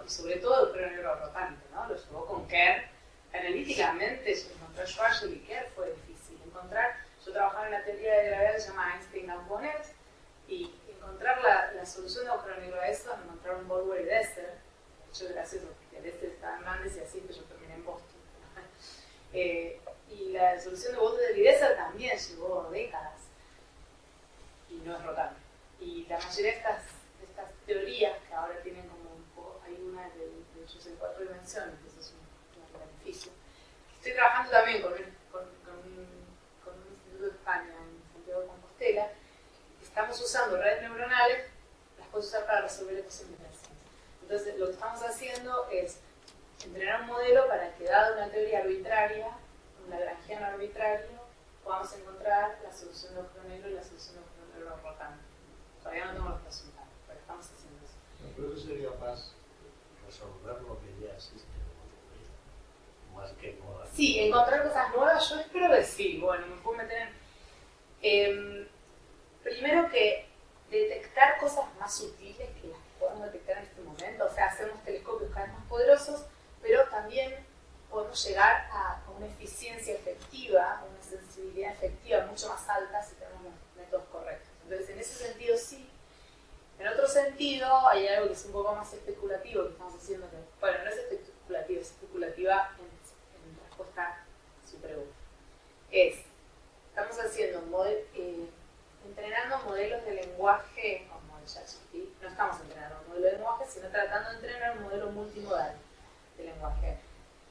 y sobre todo el agujero negro rotante, ¿no? Lo llevó con Kerr. Analíticamente, encontrar Schwarzschild y Kerr fue trabajaba en una teoría de gravedad que se llama Einstein-Bonnet, y encontrar la solución de agujero negro a eso, encontraron Bolwer y Dessler. De hecho, es gracioso, porque Dessler estaba en Brandeis y así, pero yo terminé en Boston. Y la solución de Bolwer y Dessler también llevó décadas, y no es rotable. Y la mayoría de estas teorías, que ahora tienen como un poco, hay una de ellos en 4 dimensiones, que eso es un beneficio. Estoy trabajando también con un instituto de España en Santiago de Compostela. Estamos usando redes neuronales, las puedes usar para resolver ecuaciones diferenciales. Entonces, lo que estamos haciendo es entrenar un modelo para que, dada una teoría arbitraria, un lagrangiano arbitrario, podamos encontrar la solución de agujero negro y la solución de agujero negro rotante. Todavía no tengo los resultados, pero estamos haciendo eso. Yo creo que sería más resolver lo que ya existe, más que nuevas. Sí, encontrar cosas nuevas, yo espero que sí. Bueno, me puedo meter en... primero que detectar cosas más sutiles que las que podemos detectar en este momento, o sea, hacemos telescopios cada vez más poderosos, pero también podemos llegar a una eficiencia efectiva, una sensibilidad efectiva mucho más alta si tenemos los métodos correctos. Entonces, en ese sentido sí. En otro sentido, hay algo que es un poco más especulativo que estamos haciendo, que, bueno, no es especulativo, es especulativa en respuesta a su pregunta. Estamos haciendo entrenando modelos de lenguaje como el ChatGPT. No estamos entrenando un modelo de lenguaje, sino tratando de entrenar un modelo multimodal de lenguaje.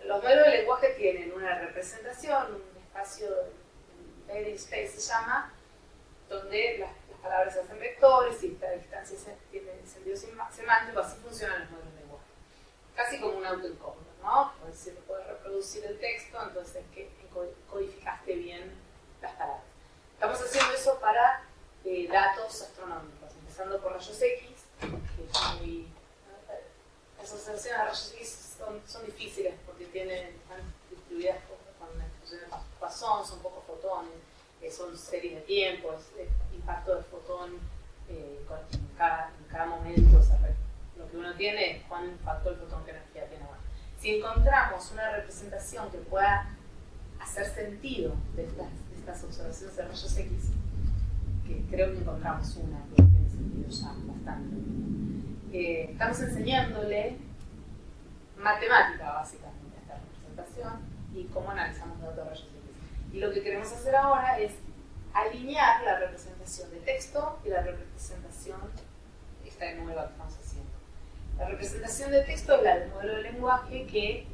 Los modelos de lenguaje tienen una representación, un espacio, embedding space se llama, donde las palabras se hacen vectores y esta distancia tiene sentido semántico. Así funcionan los modelos de lenguaje. Casi como un autoencoder, ¿no? Es decir, puedes reproducir el texto, entonces que codificaste bien las palabras. Estamos haciendo eso para datos astronómicos, empezando por rayos X, que es muy... Las asociaciones a rayos X son difíciles porque están distribuidas con una distribución de Poisson, son pocos fotones, son series de tiempo, es impacto del fotón en cada momento, o sea, lo que uno tiene es cuán impactó el fotón, qué energía tiene. Bueno, si encontramos una representación que pueda hacer sentido de estas observaciones de rayos X, que creo que encontramos una que tiene sentido ya bastante. Estamos enseñándole matemática básicamente a esta representación y cómo analizamos los datos de rayos X. Y lo que queremos hacer ahora es alinear la representación de texto y la representación esta nueva que estamos haciendo. La representación de texto es la del modelo de lenguaje que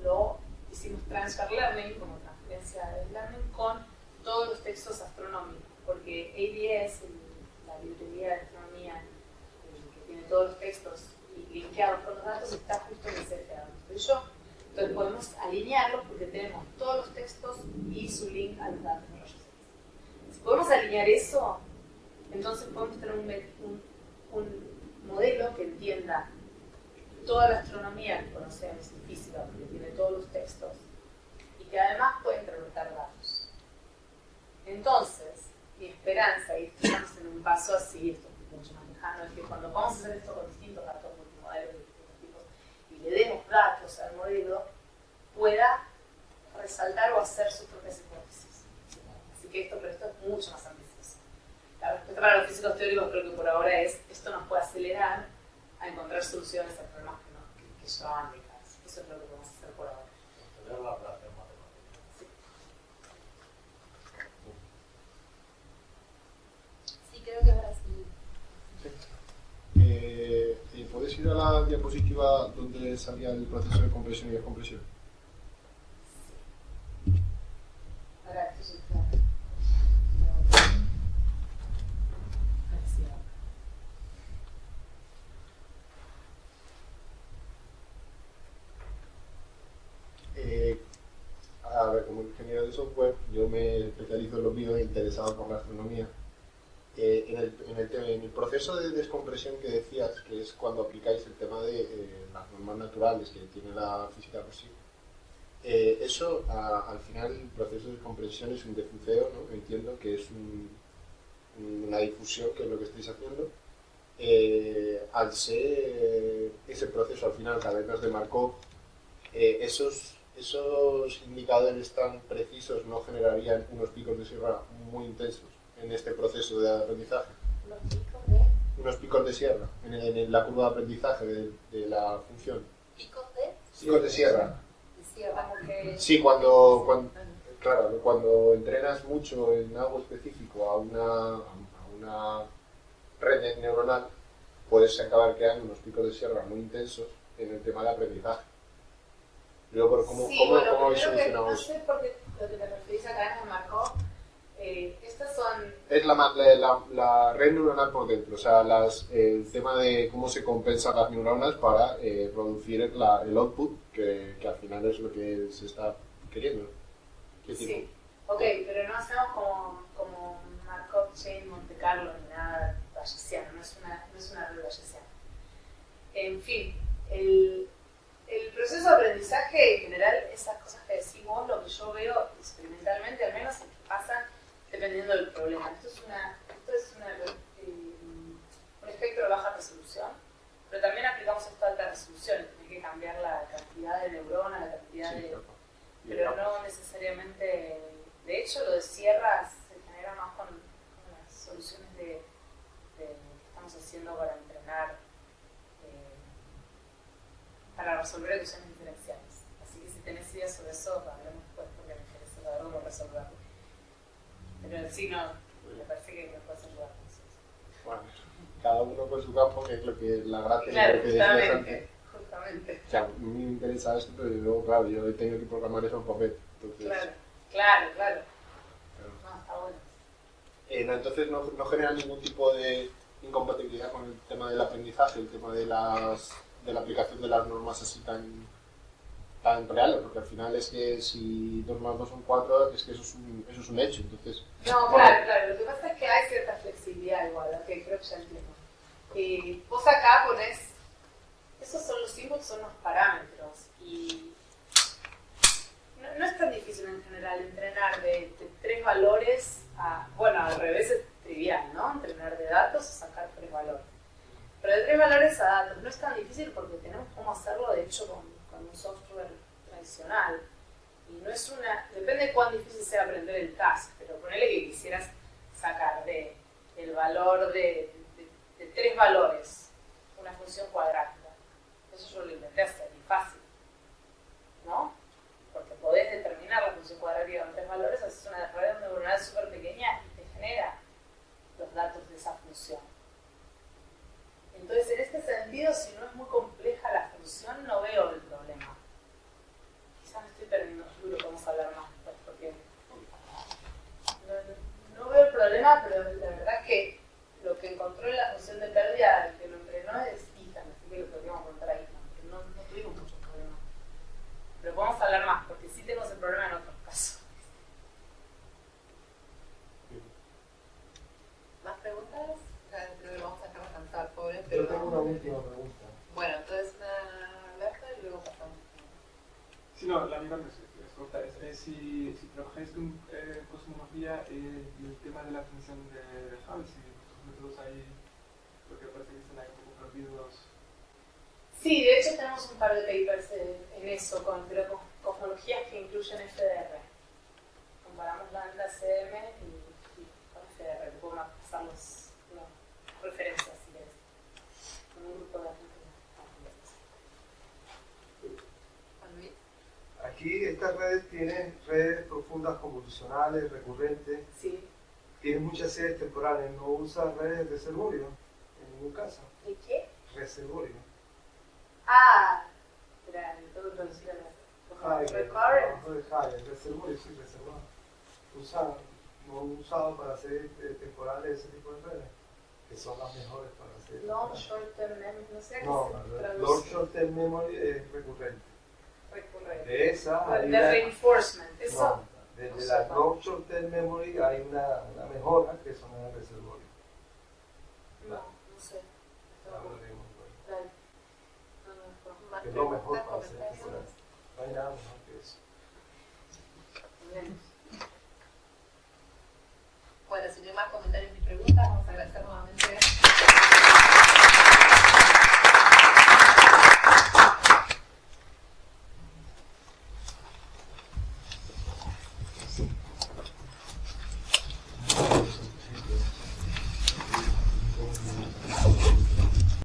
lo hicimos transfer learning, como transferencia de learning, con todos los textos astronómicos, porque ADS, la librería de astronomía que tiene todos los textos y linkeados con los datos, está justo en el CFA donde estoy yo. Entonces podemos alinearlos porque tenemos todos los textos y su link a los datos de rayos X. Si podemos alinear eso, entonces podemos tener un modelo que entienda toda la astronomía que conocemos en física, porque tiene todos los textos, y que además puede interpretar datos. Entonces, mi esperanza, y estamos en un paso así, esto es mucho más lejano, es que cuando vamos a hacer esto con distintos datos multimodelos de distintos tipos, y le demos datos al modelo, pueda resaltar o hacer sus propias hipótesis. Así que esto es mucho más ambicioso. La respuesta para los físicos teóricos creo que por ahora es, esto nos puede acelerar a encontrar soluciones a problemas que llevaban décadas. Eso es lo que podemos hacer por ahora. Tener la operación matemática. Sí, creo que ahora sí. ¿Puedes ir a la diapositiva donde salía el proceso de compresión y descompresión? Ahora, esto es claro. A ver, como ingeniero de software, yo me especializo en los vídeos interesados por la astronomía. En el proceso de descompresión que decías, que es cuando aplicáis el tema de las normas naturales que tiene la física por sí, eso al final el proceso de descompresión es un defuceo, ¿no? Entiendo que es una difusión, que es lo que estáis haciendo. Al ser ese proceso al final cada vez nos demarcó, esos ¿esos indicadores tan precisos no generarían unos picos de sierra muy intensos en este proceso de aprendizaje? ¿Los picos de? Unos picos de sierra en la curva de aprendizaje de la función. ¿Picos de? Picos de sierra. Como que... Sí, cuando entrenas mucho en algo específico a una red neuronal, puedes acabar creando unos picos de sierra muy intensos en el tema de aprendizaje. Luego, ¿cómo habéis solucionado eso? No sé por qué lo que te referís acá en Markov. Estas son... Es la red neuronal por dentro, o sea, el tema de cómo se compensan las neuronas para producir el output, que al final es lo que se está queriendo. ¿Qué tipo? Sí, ok, pero no hacemos como Markov Chain Monte Carlo ni nada bayesiano, no es una red bayesiana. En fin, el proceso de aprendizaje en general, esas cosas que decís vos, lo que yo veo experimentalmente, al menos es que pasan dependiendo del problema. Esto es un espectro de baja resolución, pero también aplicamos esto a alta resolución, tiene que cambiar la cantidad de neuronas, la cantidad de... Pero no necesariamente... De hecho, lo de sierras se genera más con las soluciones que estamos haciendo para entrenar, para resolver ecuaciones diferenciales. Así que si tenés ideas sobre eso, hablemos después porque me interesa saber cómo resolverlo. Pero sí, no, me parece que me puedes ayudar con eso. Bueno, cada uno con su campo, que es lo que la gracia Claro, de lo que decías antes. justamente. O sea, a mí me interesa esto, pero luego, claro, yo he tenido que programar eso en papel. Entonces, Claro. No, está bueno. No, entonces no genera ningún tipo de incompatibilidad con el tema del aprendizaje, el tema de la aplicación de las normas así tan reales, porque al final es que si 2 más 2 son 4, es que eso es un hecho. Entonces, No, claro, lo que pasa es que hay cierta flexibilidad igual, ok, creo que ya entiendo. Vos acá ponés, esos son los inputs, son los parámetros, y no es tan difícil en general entrenar de 3 valores a, bueno, al revés es trivial, ¿no? Entrenar de datos a sacar 3 valores. Pero de 3 valores a datos no es tan difícil porque tenemos cómo hacerlo, de hecho, con un software tradicional. Y no es depende de cuán difícil sea aprender el task, pero ponele que quisieras sacar el valor de 3 valores una función cuadrática. Eso yo lo inventé hacer y fácil, ¿no? Porque podés determinar la función cuadrática con 3 valores, haces una red neuronal súper pequeña y te genera los datos de esa función. Entonces, en este sentido, si no es muy compleja la función, no veo el problema. Quizás me estoy perdiendo, seguro que vamos a hablar más después, porque no veo el problema, pero la verdad es que lo que encontró en la función de pérdida, el que lo entrenó es Ethan, así que lo podríamos contar ahí, porque no tuvimos muchos problemas. Pero podemos hablar más, porque sí tenemos el problema en otros casos. ¿Más preguntas? Creo que lo vamos a dejar descansar, pobre. Yo tengo una última pregunta. Bueno, entonces Alberto y luego pasamos. Sí, no, la misma es corta. Si trabajáis con cosmología y el tema de la función de Hubble, si vuestros métodos ahí, porque parece que están ahí un poco perdidos. Sí, de hecho tenemos un par de papers en eso, pero con cosmologías que incluyen FDR. Comparamos la banda CM y con FDR. Te puedo pasar las referencias si querés. Con un grupo de gente. Aquí estas redes tienen redes profundas convolucionales, recurrentes. Sí. Tienen muchas series temporales. No usa redes de reservorio en ningún caso. ¿De qué? Reservorio. Ah, espera, me tengo que traducir a la Recurrent, reservorio, sí, reservado. No han usado para hacer temporales ese tipo de redes, que son las mejores para hacer. Long short term memory, no sé qué No, se traduce. long short term memory es recurrente. De esa hay de reinforcement, eso. No, desde la long short term memory hay una mejora que son las de reservorio. No sé. Hablaremos, Dale. que es lo mejor para hacer temporales. No hay nada mejor.